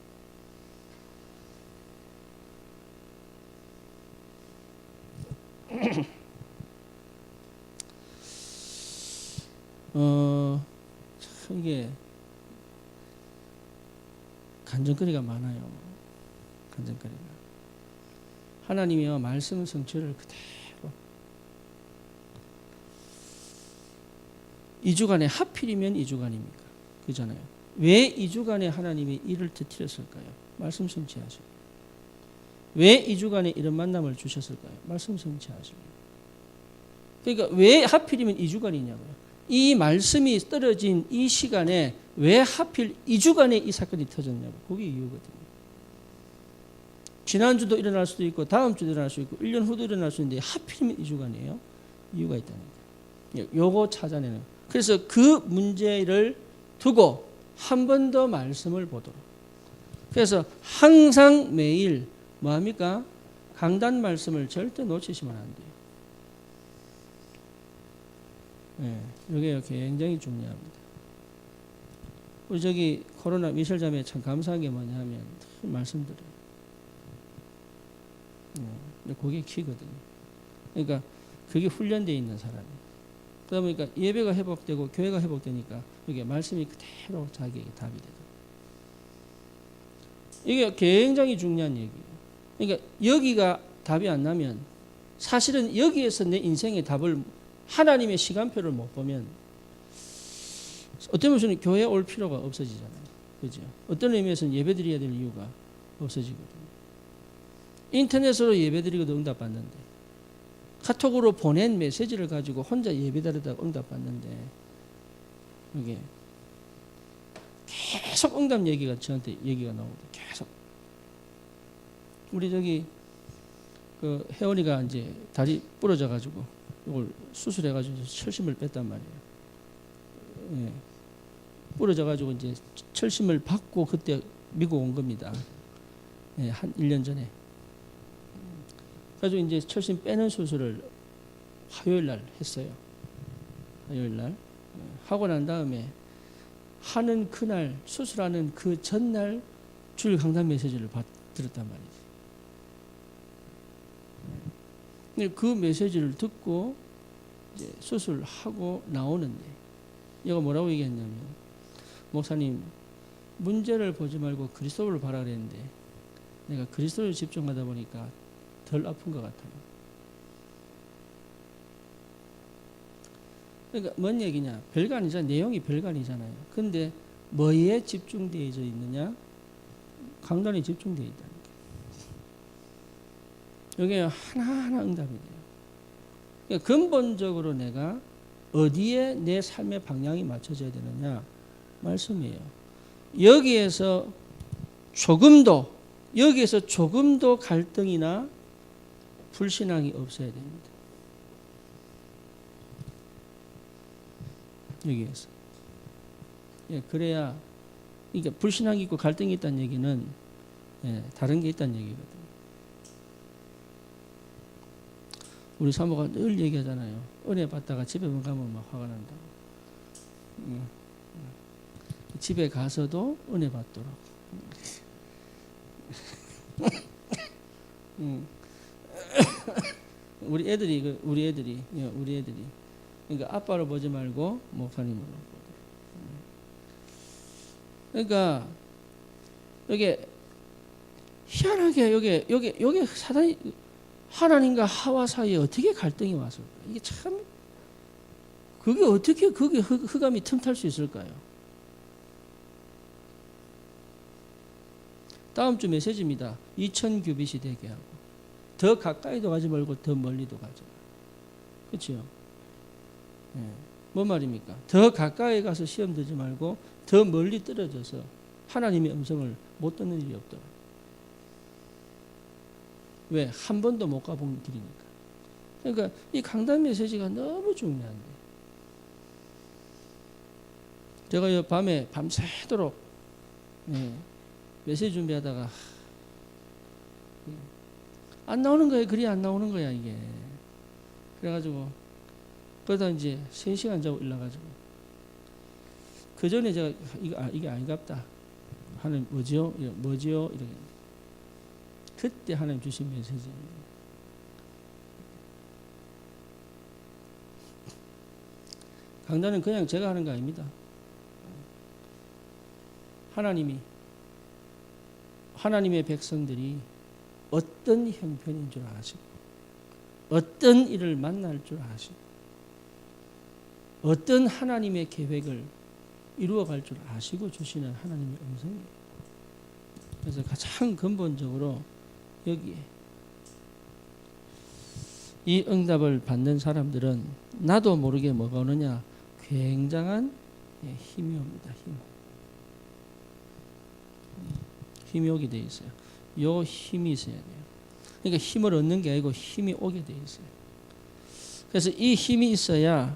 참 이게 간증거리가 많아요. 간증거리가. 하나님이요 말씀 성취를 그대로 2주간에 하필이면 2주간입니까? 그잖아요. 왜 2주간에 하나님이 일을 터뜨렸을까요? 말씀 성취하시고. 왜 2주간에 이런 만남을 주셨을까요? 말씀 성취하시고. 그러니까 왜 하필이면 2주간이냐고요. 이 말씀이 떨어진 이 시간에 왜 하필 2주간에 이 사건이 터졌냐고. 그게 이유거든요. 지난주도 일어날 수도 있고 다음 주도 일어날 수 있고 1년 후도 일어날 수 있는데 하필이면 2주간이에요. 이유가 있다는 거예요. 요거 찾아내는. 그래서 그 문제를 두고 한 번 더 말씀을 보도록. 그래서 항상 매일 뭐합니까? 강단 말씀을 절대 놓치시면 안 돼요. 이게 굉장히 중요합니다. 우리 저기 코로나 미셸 자매 참 감사한 게 뭐냐면 말씀드려요. 그게 키거든요. 그러니까 그게 훈련되어 있는 사람이에요. 그러다 보니까 예배가 회복되고 교회가 회복되니까 이게 말씀이 그대로 자기에게 답이 되죠. 이게 굉장히 중요한 얘기예요. 그러니까 여기가 답이 안 나면 사실은 여기에서 내 인생의 답을 하나님의 시간표를 못 보면 어떤 의미에서는 교회에 올 필요가 없어지잖아요. 그죠? 어떤 의미에서는 예배 드려야 될 이유가 없어지거든요. 인터넷으로 예배 드리고도 응답받는데 카톡으로 보낸 메시지를 가지고 혼자 예배 드리다가 응답받는데 이게 계속 응답 얘기가 저한테 얘기가 나오고 계속. 우리 저기 그 혜원이가 이제 다리 부러져 가지고 이걸 수술해 가지고 철심을 뺐단 말이에요. 예. 부러져 가지고 이제 철심을 받고 그때 미국 온 겁니다. 예, 한 1년 전에. 그래가지고 이제 철심 빼는 수술을 화요일 날 했어요. 화요일 날. 하고 난 다음에 하는 그날, 수술하는 그 전날 주일 강단 메시지를 들었단 말이지. 근데 그 메시지를 듣고 이제 수술하고 나오는데 얘가 뭐라고 얘기했냐면, 목사님, 문제를 보지 말고 그리스도를 봐라 그랬는데 내가 그리스도를 집중하다 보니까 덜 아픈 것 같아요. 그러니까 뭔 얘기냐? 별거 아니잖아요. 내용이 별거 아니잖아요. 근데 뭐에 집중되어 있느냐? 강단에 집중되어 있다는 게. 여기 하나하나 응답이 돼요. 그러니까 근본적으로 내가 어디에 내 삶의 방향이 맞춰져야 되느냐? 말씀이에요. 여기에서 조금도 갈등이나 불신앙이 없어야 됩니다. 여기에서. 예, 그래야, 그러니까 불신앙이 있고 갈등이 있다는 얘기는, 예, 다른 게 있다는 얘기거든요. 우리 사모가 늘 얘기하잖아요. 은혜 받다가 집에 가면 막 화가 난다고. 집에 가서도 은혜 받도록. 우리 애들이 그러니까 아빠를 보지 말고 목사님을 보고. 그러니까 이게 희한하게 여기 사단이 하나님과 하와 사이에 어떻게 갈등이 왔을까? 이게 참, 그게 어떻게 그게 흑암이 틈탈 수 있을까요? 다음 주 메시지입니다. 2000규빗이 되게 하고, 더 가까이도 가지 말고 더 멀리도 가지 말고. 그렇죠? 예. 뭔 말입니까? 더 가까이 가서 시험 들지 말고 더 멀리 떨어져서 하나님의 음성을 못 듣는 일이 없도록. 왜? 한 번도 못 가본 길이니까. 그러니까 이 강단 메시지가 너무 중요한데, 제가 밤에 밤새도록, 예, 메시지 준비하다가 안 나오는 거예요. 글이 안 나오는 거야 이게. 그래가지고 그러다 이제 3시간 자고 일어나가지고, 그 전에 제가 이게 아니갑다. 하나님 뭐지요? 이렇게. 그때 하나님 주신 메시지입니다. 강단은 그냥 제가 하는 거 아닙니다. 하나님의 백성들이 어떤 형편인 줄 아시고, 어떤 일을 만날 줄 아시고, 어떤 하나님의 계획을 이루어갈 줄 아시고 주시는 하나님의 음성이에요. 그래서 가장 근본적으로 여기에 이 응답을 받는 사람들은 나도 모르게 뭐가 오느냐, 굉장한 힘이 옵니다. 힘이 오게 돼 있어요. 요 힘이 있어야 돼요. 그러니까 힘을 얻는 게 아니고 힘이 오게 돼 있어요. 그래서 이 힘이 있어야,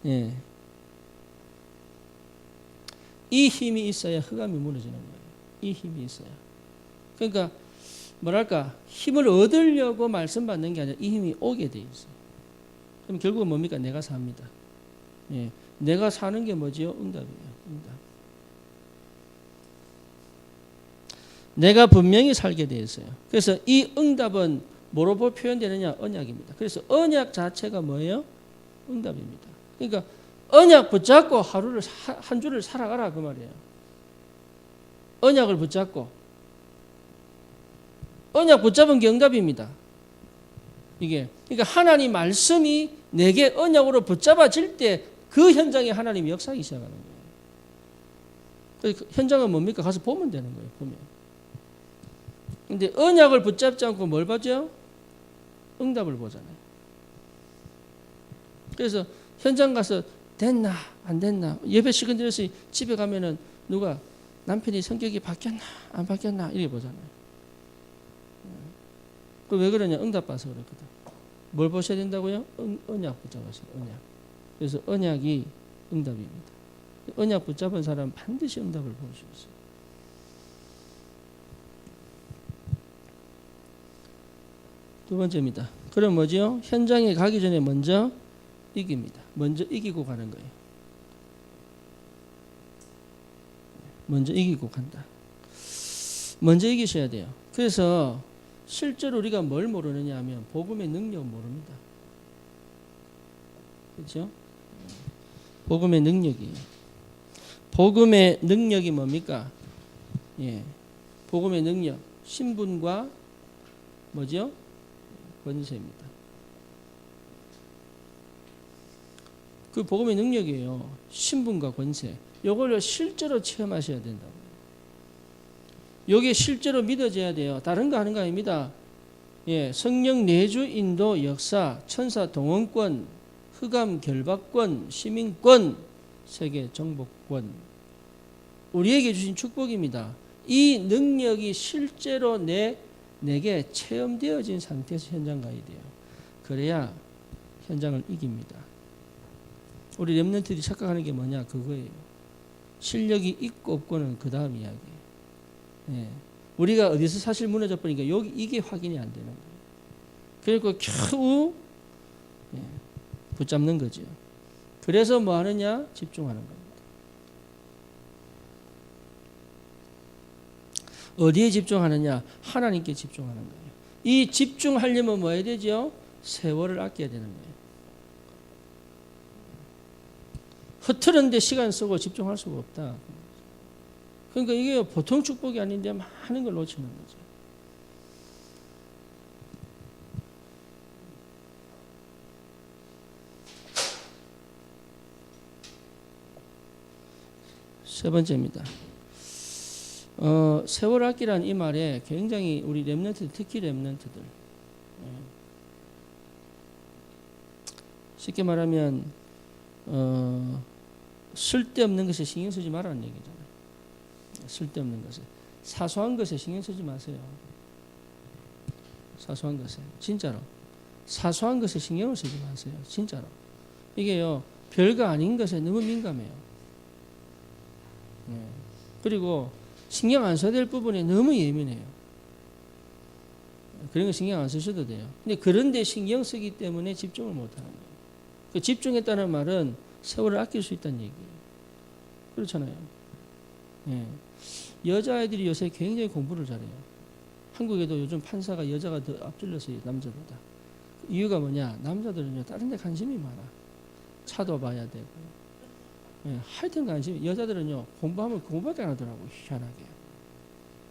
예, 이 힘이 있어야 흑암이 무너지는 거예요. 이 힘이 있어야. 그러니까 뭐랄까, 힘을 얻으려고 말씀 받는 게 아니라 이 힘이 오게 돼 있어요. 그럼 결국은 뭡니까? 내가 삽니다. 예, 내가 사는 게 뭐지요? 응답이에요. 응답. 내가 분명히 살게 돼 있어요. 그래서 이 응답은 뭐로 표현되느냐? 언약입니다. 그래서 언약 자체가 뭐예요? 응답입니다. 그러니까 언약 붙잡고 한 주를 살아가라 그 말이에요. 언약을 붙잡고, 언약 붙잡은 게 응답입니다. 이게, 그러니까 하나님 말씀이 내게 언약으로 붙잡아질 때 그 현장에 하나님이 역사하기 시작하는 거예요. 그 현장은 뭡니까? 가서 보면 되는 거예요. 보면. 근데 언약을 붙잡지 않고 뭘 보죠? 응답을 보잖아요. 그래서 현장 가서 됐나 안 됐나 예배 시간 들어서 집에 가면은 누가 남편이 성격이 바뀌었나 안 바뀌었나 이렇게 보잖아요. 그 왜 그러냐 응답 봐서 그렇거든. 뭘 보셔야 된다고요? 언약 붙잡으세요. 언약. 그래서 언약이 응답입니다. 언약 붙잡은 사람은 반드시 응답을 볼 수 있어요. 두 번째입니다. 그럼 뭐지요? 현장에 가기 전에 먼저 이깁니다. 먼저 이기고 가는 거예요. 먼저 이기고 간다. 먼저 이기셔야 돼요. 그래서 실제로 우리가 뭘 모르느냐 하면 복음의 능력을 모릅니다. 그렇죠? 복음의 능력이에요. 복음의 능력이 뭡니까? 예, 복음의 능력, 신분과 뭐죠? 권세입니다. 그 복음의 능력이에요. 신분과 권세. 이걸 실제로 체험하셔야 된다고. 여기에 실제로 믿어져야 돼요. 다른 거 하는 거 아닙니다. 예, 성령 내주 인도 역사, 천사 동원권, 흑암 결박권, 시민권, 세계 정복권. 우리에게 주신 축복입니다. 이 능력이 실제로 내게 체험되어진 상태에서 현장 가야 돼요. 그래야 현장을 이깁니다. 우리 랩런트들이 착각하는 게 뭐냐 그거예요. 실력이 있고 없고는 그 다음 이야기예요. 예. 우리가 어디서 사실 무너져 버리니까 여기 이게 확인이 안 되는 거예요. 그러니까 겨우 붙잡는 거죠. 그래서 뭐 하느냐? 집중하는 겁니다. 어디에 집중하느냐? 하나님께 집중하는 거예요. 이 집중하려면 뭐 해야 되죠? 세월을 아껴야 되는 거예요. 흐트런데 시간 쓰고 집중할 수가 없다. 그러니까 이게 보통 축복이 아닌데 많은 걸 놓치는 거죠. 세 번째입니다. 세월 아끼라는 이 말에 굉장히 우리 랩런트들, 특히 랩런트들 쉽게 말하면 쓸데없는 것에 신경 쓰지 말라는 얘기잖아요. 쓸데없는 것에, 사소한 것에 신경 쓰지 마세요. 사소한 것에, 진짜로 사소한 것에 신경을 쓰지 마세요. 진짜로. 이게요, 별거 아닌 것에 너무 민감해요. 그리고 신경 안 써야 될 부분에 너무 예민해요. 그런 거 신경 안 쓰셔도 돼요. 근데 그런데 신경 쓰기 때문에 집중을 못 하는 거예요. 그 집중했다는 말은 세월을 아낄 수 있다는 얘기예요. 그렇잖아요. 예. 여자아이들이 요새 굉장히 공부를 잘해요. 한국에도 요즘 판사가 여자가 더 앞질러서 남자보다. 이유가 뭐냐? 남자들은요, 다른 데 관심이 많아. 차도 봐야 되고. 예, 하여튼 관심이, 여자들은요, 공부하면 공부밖에 안 하더라고요. 희한하게.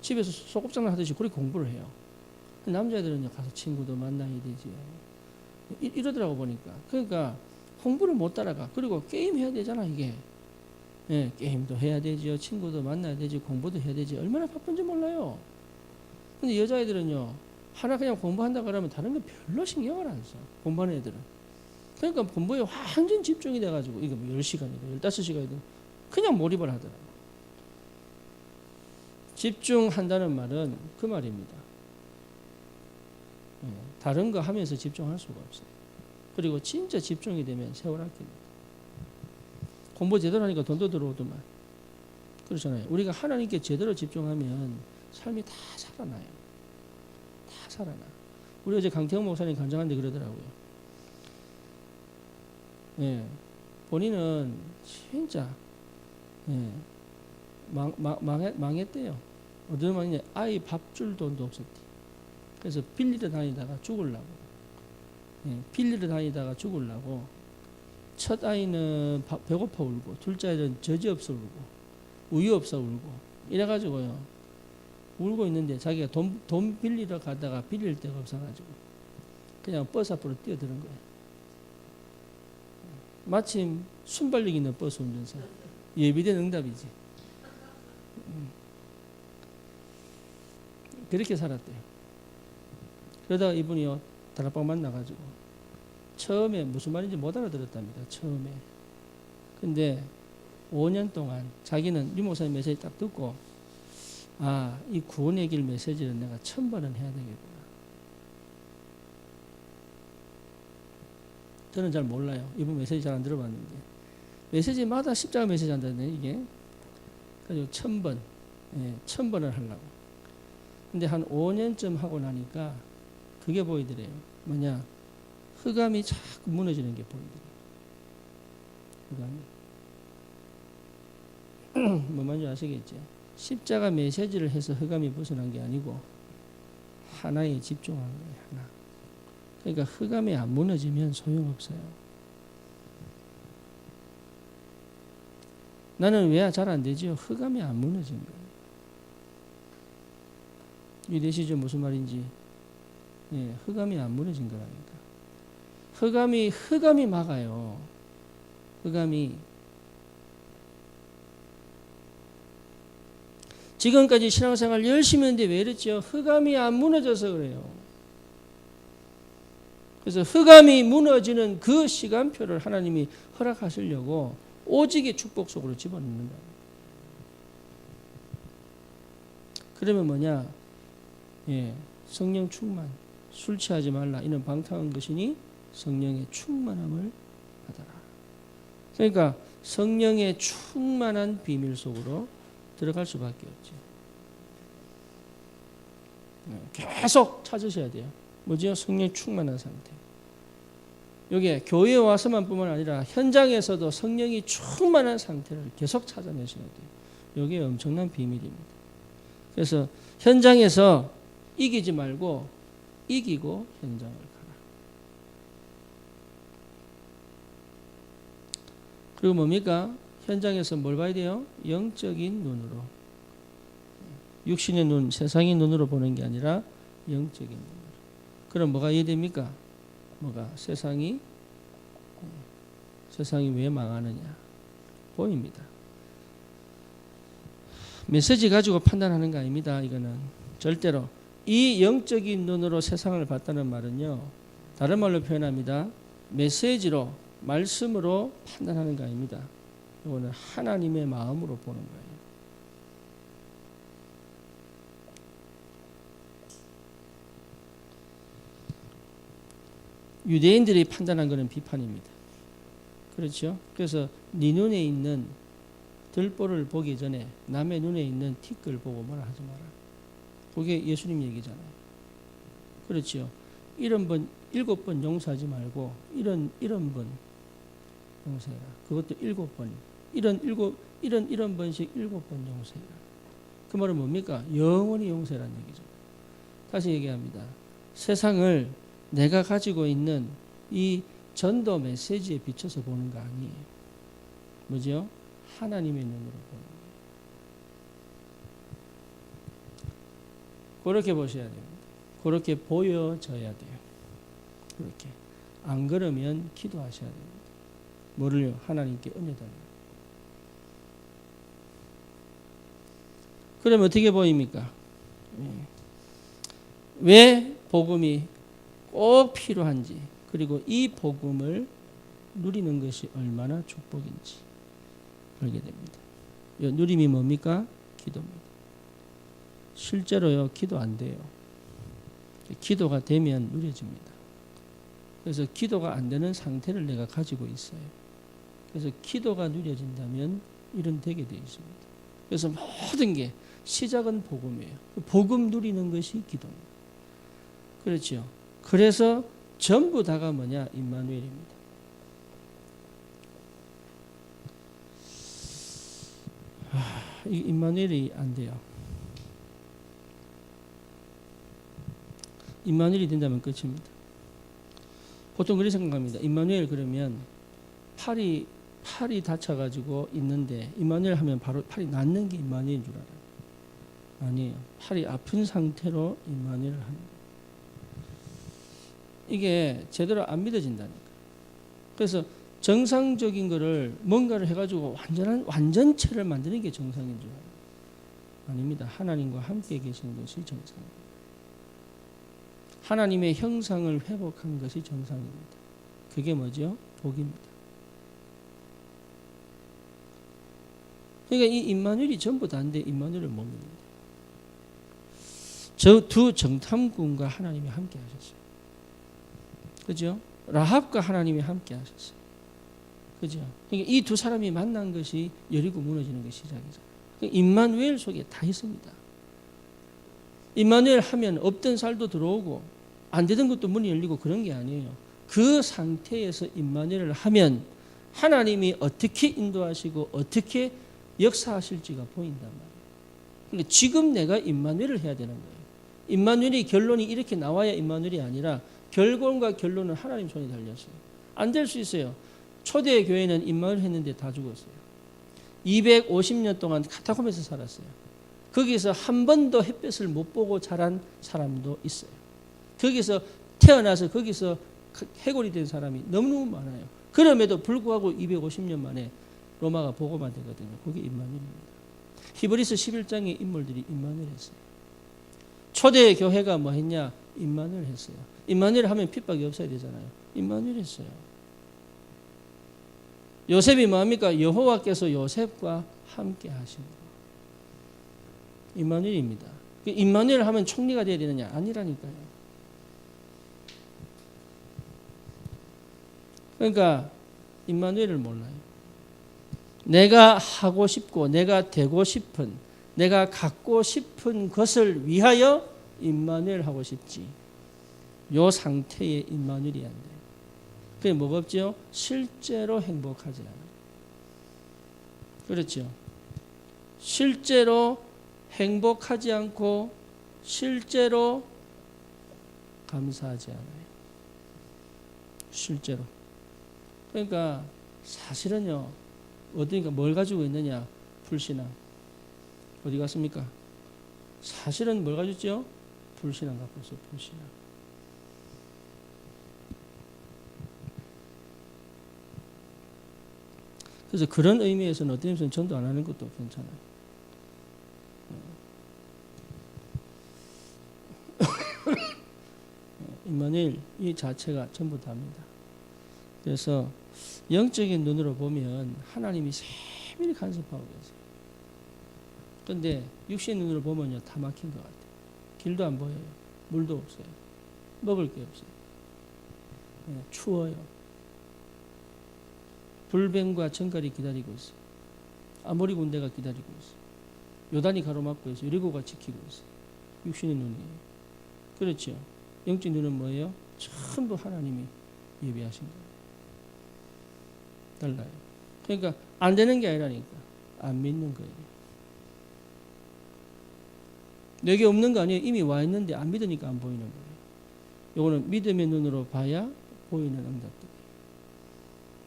집에서 소꿉장난 하듯이 그렇게 공부를 해요. 남자애들은요, 가서 친구도 만나야 되지. 이러더라고 보니까. 그러니까 공부를 못 따라가. 그리고 게임 해야 되잖아, 이게. 예, 게임도 해야 되죠. 친구도 만나야 되지. 공부도 해야 되지. 얼마나 바쁜지 몰라요. 근데 여자애들은요, 하나 그냥 공부한다 그러면 다른 거 별로 신경을 안 써. 공부하는 애들은. 그러니까 공부에 완전 집중이 돼가지고, 이거 뭐 10시간이든 15시간이든 그냥 몰입을 하더라고요. 집중한다는 말은 그 말입니다. 예, 다른 거 하면서 집중할 수가 없어요. 그리고 진짜 집중이 되면 세월 아낍니다. 공부 제대로 하니까 돈도 들어오더만. 그렇잖아요. 우리가 하나님께 제대로 집중하면 삶이 다 살아나요. 다 살아나. 우리 어제 강태형 목사님 간증한데 그러더라고요. 예, 본인은 진짜 망했대요. 어떤 말이냐, 아이 밥 줄 돈도 없었대. 그래서 빌리러 다니다가 죽으려고. 빌리러 다니다가 죽으려고. 첫 아이는 배고파 울고, 둘째 아이는 젖이 없어 울고, 우유 없어 울고, 이래가지고요, 울고 있는데 자기가 돈 빌리러 가다가 빌릴 데가 없어가지고 그냥 버스 앞으로 뛰어드는 거예요. 마침 순발력 있는 버스 운전사. 예비된 응답이지. 그렇게 살았대요. 그러다가 이분이요, 다락방 만나가지고 처음에 무슨 말인지 못 알아들었답니다. 처음에. 근데 5년 동안 자기는 유 목사님 메시지 딱 듣고 이 구원의 길 메시지를 내가 1000번은 해야 되겠구나. 저는 잘 몰라요. 이번 메시지 잘 안 들어봤는데 메시지마다 십자가 메시지 한다네 이게. 그래서 1000번 1000번을 하려고. 근데 한 5년쯤 하고 나니까 그게 보이더래요. 뭐냐, 흑암이 자꾸 무너지는 게 보이더래요. 흑암이. 뭐 뭔지 아시겠죠? 십자가 메시지를 해서 흑암이 벗어난 게 아니고 하나에 집중한 거예요. 하나. 그러니까 흑암이 안 무너지면 소용없어요. 나는 왜 잘 안 되죠? 흑암이 안 무너진 거예요. 이해되시죠? 무슨 말인지. 예, 흑암이 안 무너진 거라니까. 흑암이 막아요. 흑암이. 지금까지 신앙생활 열심히 했는데 왜 이랬죠? 흑암이 안 무너져서 그래요. 그래서 흑암이 무너지는 그 시간표를 하나님이 허락하시려고 오직의 축복 속으로 집어넣는다. 그러면 뭐냐? 예, 성령 충만. 술 취하지 말라. 이는 방탕한 것이니 성령의 충만함을 받아라. 그러니까 성령의 충만한 비밀 속으로 들어갈 수밖에 없죠. 계속 찾으셔야 돼요. 뭐죠? 성령 충만한 상태. 여기에 교회에 와서만 뿐만 아니라 현장에서도 성령이 충만한 상태를 계속 찾아내셔야 돼요. 이게 엄청난 비밀입니다. 그래서 현장에서 이기지 말고 이기고 현장을 가라. 그리고 뭡니까? 현장에서 뭘 봐야 돼요? 영적인 눈으로. 육신의 눈, 세상의 눈으로 보는 게 아니라 영적인 눈으로. 그럼 뭐가 이해됩니까? 뭐가? 세상이 왜 망하느냐? 보입니다. 메시지 가지고 판단하는 거 아닙니다. 이거는 절대로. 이 영적인 눈으로 세상을 봤다는 말은요, 다른 말로 표현합니다. 메시지로, 말씀으로 판단하는 거 아닙니다. 이거는 하나님의 마음으로 보는 거예요. 유대인들이 판단한 것은 비판입니다. 그렇죠? 그래서 네 눈에 있는 들보를 보기 전에 남의 눈에 있는 티끌 보고 뭐라 하지 마라. 그게 예수님 얘기잖아요. 그렇죠? 7번 용서하지 말고 70번 용서해라. 그것도 7번. 이런 번씩 7번 용서해라. 그 말은 뭡니까? 영원히 용서해라는 얘기죠. 다시 얘기합니다. 세상을 내가 가지고 있는 이 전도 메시지에 비춰서 보는 거 아니에요. 뭐죠? 하나님의 눈으로 보는 거예요. 그렇게 보셔야 됩니다. 그렇게 보여져야 돼요. 그렇게. 안 그러면 기도하셔야 됩니다. 뭐를요? 하나님께 은혜 달라요. 그러면 어떻게 보입니까? 왜 복음이 꼭 필요한지, 그리고 이 복음을 누리는 것이 얼마나 축복인지 알게 됩니다. 이 누림이 뭡니까? 기도입니다. 실제로요, 기도 안 돼요. 기도가 되면 누려집니다. 그래서 기도가 안 되는 상태를 내가 가지고 있어요. 그래서 기도가 누려진다면 일은 되게 되어 있습니다. 그래서 모든 게 시작은 복음이에요. 복음 누리는 것이 기도입니다. 그렇죠. 그래서 전부 다가 뭐냐? 임마누엘입니다. 이 임마누엘이 안 돼요. 임마누엘이 된다면 끝입니다. 보통 그렇게 생각합니다. 임마누엘 그러면 팔이 다쳐가지고 있는데 임마누엘 하면 바로 팔이 낫는 게 임마누엘인 줄 알아요. 아니에요. 팔이 아픈 상태로 임마누엘을 하는 거예요. 이게 제대로 안 믿어진다니까. 그래서 정상적인 거를 뭔가를 해가지고 완전체를 만드는 게 정상인 줄 알아요. 아닙니다. 하나님과 함께 계신 것이 정상입니다. 하나님의 형상을 회복한 것이 정상입니다. 그게 뭐죠? 복입니다. 그러니까 이 임마누엘이 전부 다인데 임마누엘을 못 믿는다. 저 두 정탐꾼과 하나님이 함께 하셨어요. 그죠? 라합과 하나님이 함께 하셨어요. 그죠? 그러니까 이 두 사람이 만난 것이 여리고 무너지는 것이 시작이죠. 그러니까 임마누엘 속에 다 있습니다. 임마누엘 하면 없던 살도 들어오고 안 되던 것도 문이 열리고 그런 게 아니에요. 그 상태에서 임마누엘을 하면 하나님이 어떻게 인도하시고 어떻게 역사하실지가 보인단 말이에요. 그러니까 지금 내가 임마누엘을 해야 되는 거예요. 임마누엘이 결론이 이렇게 나와야 임마누엘이 아니라 결론과 결론은 하나님 손에 달렸어요. 안 될 수 있어요. 초대 교회는 임마누엘 했는데 다 죽었어요. 250년 동안 카타콤에서 살았어요. 거기서 한 번도 햇볕을 못 보고 자란 사람도 있어요. 거기서 태어나서 거기서 해골이 된 사람이 너무너무 많아요. 그럼에도 불구하고 250년 만에 로마가 복음화 되거든요. 그게 임마누엘입니다. 히브리서 11장의 인물들이 임마누엘 했어요. 초대 교회가 뭐 했냐? 임마누엘 했어요. 임마누엘 하면 핍박이 없어야 되잖아요. 임마누엘 했어요. 요셉이 뭐합니까? 여호와께서 요셉과 함께 하신 거. 임마누엘입니다. 임마누엘 하면 총리가 돼야 되느냐? 아니라니까요. 그러니까 임마누엘을 몰라요. 내가 하고 싶고 내가 되고 싶은 내가 갖고 싶은 것을 위하여 임마누엘 하고 싶지. 요 상태의 임마누엘이 안 돼요. 그게 뭐가 없죠? 실제로 행복하지 않아요. 그렇죠? 실제로 행복하지 않고 실제로 감사하지 않아요. 실제로. 그러니까 사실은요. 어디니까 뭘 가지고 있느냐? 불신앙. 어디 갔습니까? 사실은 뭘 가졌죠? 불신앙 갖고 있어요. 불신앙. 그래서 그런 의미에서는 어떤 의미에서는 전도 안 하는 것도 괜찮아요. 임마누엘 이 자체가 전부 다입니다. 그래서 영적인 눈으로 보면 하나님이 세밀히 간섭하고 계세요. 그런데 육신 눈으로 보면요 다 막힌 것 같아요. 길도 안 보여요. 물도 없어요. 먹을 게 없어요. 추워요. 불뱀과 정갈이 기다리고 있어요. 아모리 군대가 기다리고 있어요. 요단이 가로막고 있어요. 여리고가 지키고 있어요. 육신의 눈이에요. 그렇죠. 영적 눈은 뭐예요? 전부 하나님이 예비하신 거예요. 달라요. 그러니까 안 되는 게 아니라니까. 안 믿는 거예요. 내게 없는 거 아니에요. 이미 와 있는데 안 믿으니까 안 보이는 거예요. 요거는 믿음의 눈으로 봐야 보이는 응답들.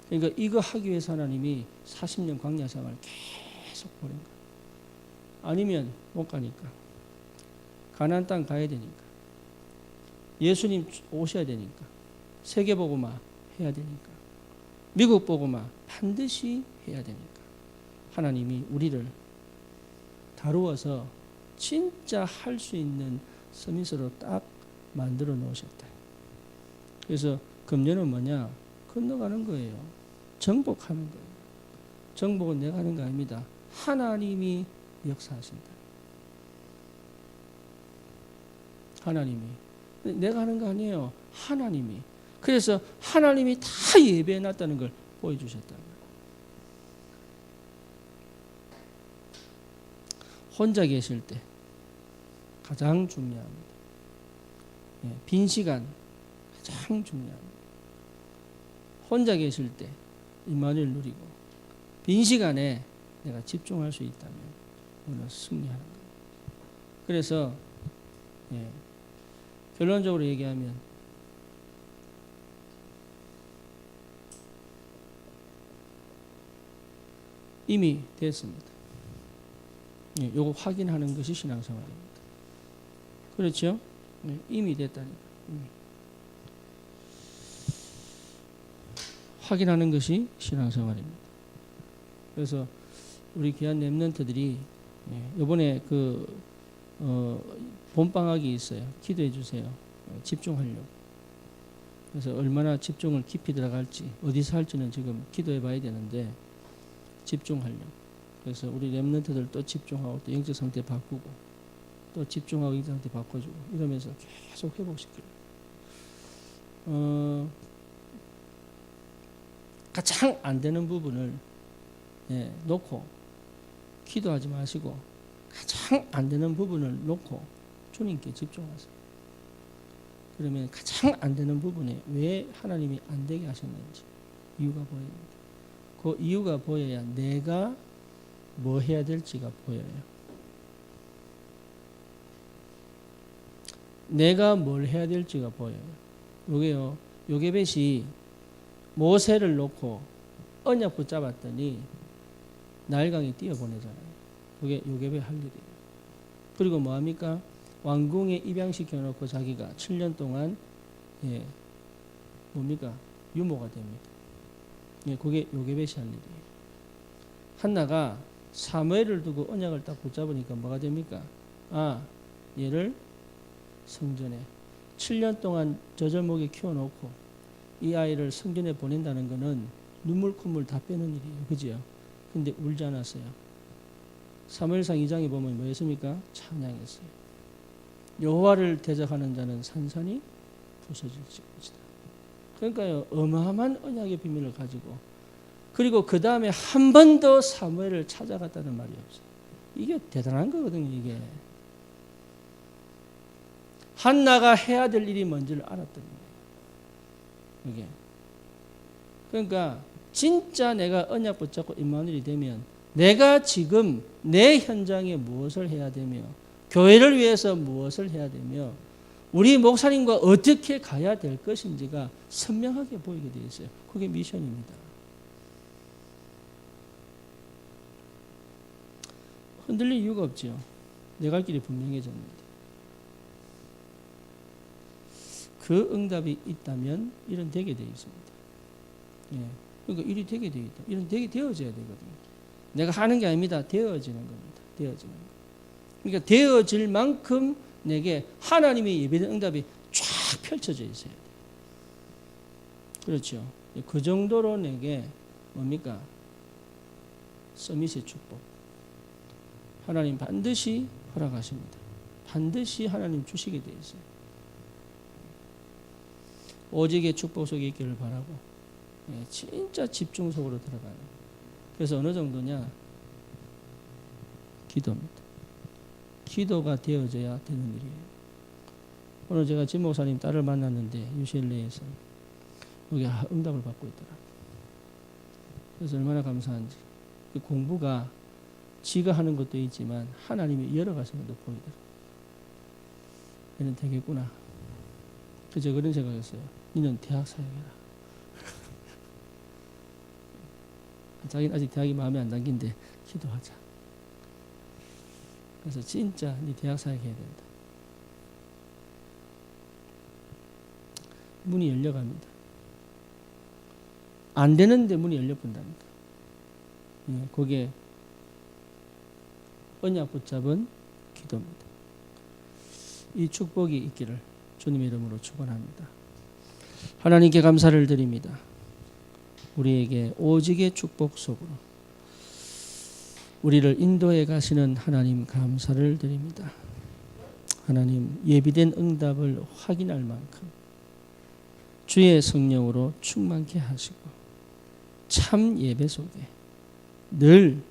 그러니까 이거 하기 위해서 하나님이 40년 광야 생활 계속 보낸 거예요. 아니면 못 가니까. 가나안 땅 가야 되니까. 예수님 오셔야 되니까. 세계 복음화 해야 되니까. 미국 복음화 반드시 해야 되니까. 하나님이 우리를 다루어서 진짜 할 수 있는 서밋으로 딱 만들어 놓으셨다. 그래서 금년은 뭐냐? 건너가는 거예요. 정복하는 거예요. 정복은 내가 하는 거 아닙니다. 하나님이 역사하신다. 하나님이. 내가 하는 거 아니에요. 하나님이. 그래서 하나님이 다 예배해 놨다는 걸 보여주셨다는 거예요. 혼자 계실 때 가장 중요합니다. 빈 시간 가장 중요합니다. 혼자 계실 때 임마누엘 누리고 빈 시간에 내가 집중할 수 있다면 오늘 승리하는 거예요. 그래서 결론적으로 얘기하면 이미 됐습니다. 요거 확인하는 것이 신앙생활입니다. 그렇죠? 이미 됐다니까. 확인하는 것이 신앙생활입니다. 그래서 우리 귀한 렘넌트들이 이번에 봄방학이 있어요. 기도해 주세요. 집중하려고. 그래서 얼마나 집중을 깊이 들어갈지 어디서 할지는 지금 기도해 봐야 되는데 집중하려고. 그래서 우리 렘넌트들 또 집중하고 또 영적 상태 바꾸고 또 집중하고 영적 상태 바꿔주고 이러면서 계속 회복시켜요. 가장 안 되는 부분을 놓고 기도하지 마시고 가장 안 되는 부분을 놓고 주님께 집중하세요. 그러면 가장 안 되는 부분에 왜 하나님이 안 되게 하셨는지 이유가 보입니다. 그 이유가 보여야 내가 뭐 해야 될지가 보여요. 내가 뭘 해야 될지가 보여요. 요게요, 요게벳이 모세를 놓고 언약 붙잡았더니 나일강에 뛰어보내잖아요. 그게 요게벳 할 일이에요. 그리고 뭐합니까? 왕궁에 입양시켜놓고 자기가 7년 동안 뭡니까? 유모가 됩니다. 그게 요게벳이 할 일이에요. 한나가 사무엘을 두고 언약을 딱 붙잡으니까 뭐가 됩니까? 얘를 성전에 7년 동안 저절목에 키워놓고 이 아이를 성전에 보낸다는 것은 눈물 콧물 다 빼는 일이에요. 그죠? 근데 울지 않았어요. 사무엘상 2장에 보면 뭐였습니까? 찬양했어요. 여호와를 대적하는 자는 산산이 부서질 것이다. 그러니까요, 어마어마한 언약의 비밀을 가지고 그리고 그 다음에 한 번 더 사무엘을 찾아갔다는 말이 없어요. 이게 대단한 거거든요. 이게 한나가 해야 될 일이 뭔지를 알았던 거예요. 이게 그러니까 진짜 내가 언약 붙잡고 임마누엘이 되면 내가 지금 내 현장에 무엇을 해야 되며 교회를 위해서 무엇을 해야 되며 우리 목사님과 어떻게 가야 될 것인지가 선명하게 보이게 되어 있어요. 그게 미션입니다. 흔들릴 이유가 없죠. 내 갈 길이 분명해졌는데. 그 응답이 있다면 일은 되게 되어 있습니다. 그러니까 일이 되게 되어 있다. 일은 되게 되어져야 되거든요. 내가 하는 게 아닙니다. 되어지는 겁니다. 되어지는 거. 그러니까 되어질 만큼 내게 하나님의 예비된 응답이 쫙 펼쳐져 있어야 돼요. 그렇죠. 그 정도로 내게 뭡니까? 서밋의 축복. 하나님 반드시 허락하십니다. 반드시 하나님 주시게 되어 있어요. 오직의 축복 속에 있기를 바라고 진짜 집중 속으로 들어가요. 그래서 어느 정도냐? 기도입니다. 기도가 되어져야 되는 일이에요. 오늘 제가 진 목사님 딸을 만났는데 UCLA에서 여기 응답을 받고 있더라고요. 그래서 얼마나 감사한지. 그 공부가 지가 하는 것도 있지만 하나님이 열어가시는 것도 보이더라고요. 얘는 되겠구나. 그저 그런 생각했어요. 니는 대학 사역해라. 자기는 아직 대학이 마음에 안 담긴데 기도하자. 그래서 진짜 니 대학 사역해야 된다. 문이 열려갑니다. 안 되는데 문이 열려본답니다. 그게 언약 붙잡은 기도입니다. 이 축복이 있기를 주님의 이름으로 축원합니다. 하나님께 감사를 드립니다. 우리에게 오직의 축복 속으로 우리를 인도해 가시는 하나님 감사를 드립니다. 하나님 예비된 응답을 확인할 만큼 주의 성령으로 충만케 하시고 참 예배 속에 늘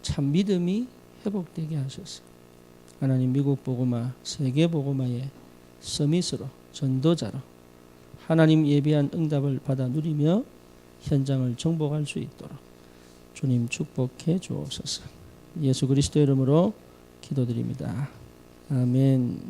참 믿음이 회복되게 하셔서 하나님 미국 복음화 세계 복음화의 서밋으로 전도자로 하나님 예비한 응답을 받아 누리며 현장을 정복할 수 있도록 주님 축복해 주옵소서. 예수 그리스도 이름으로 기도드립니다. 아멘.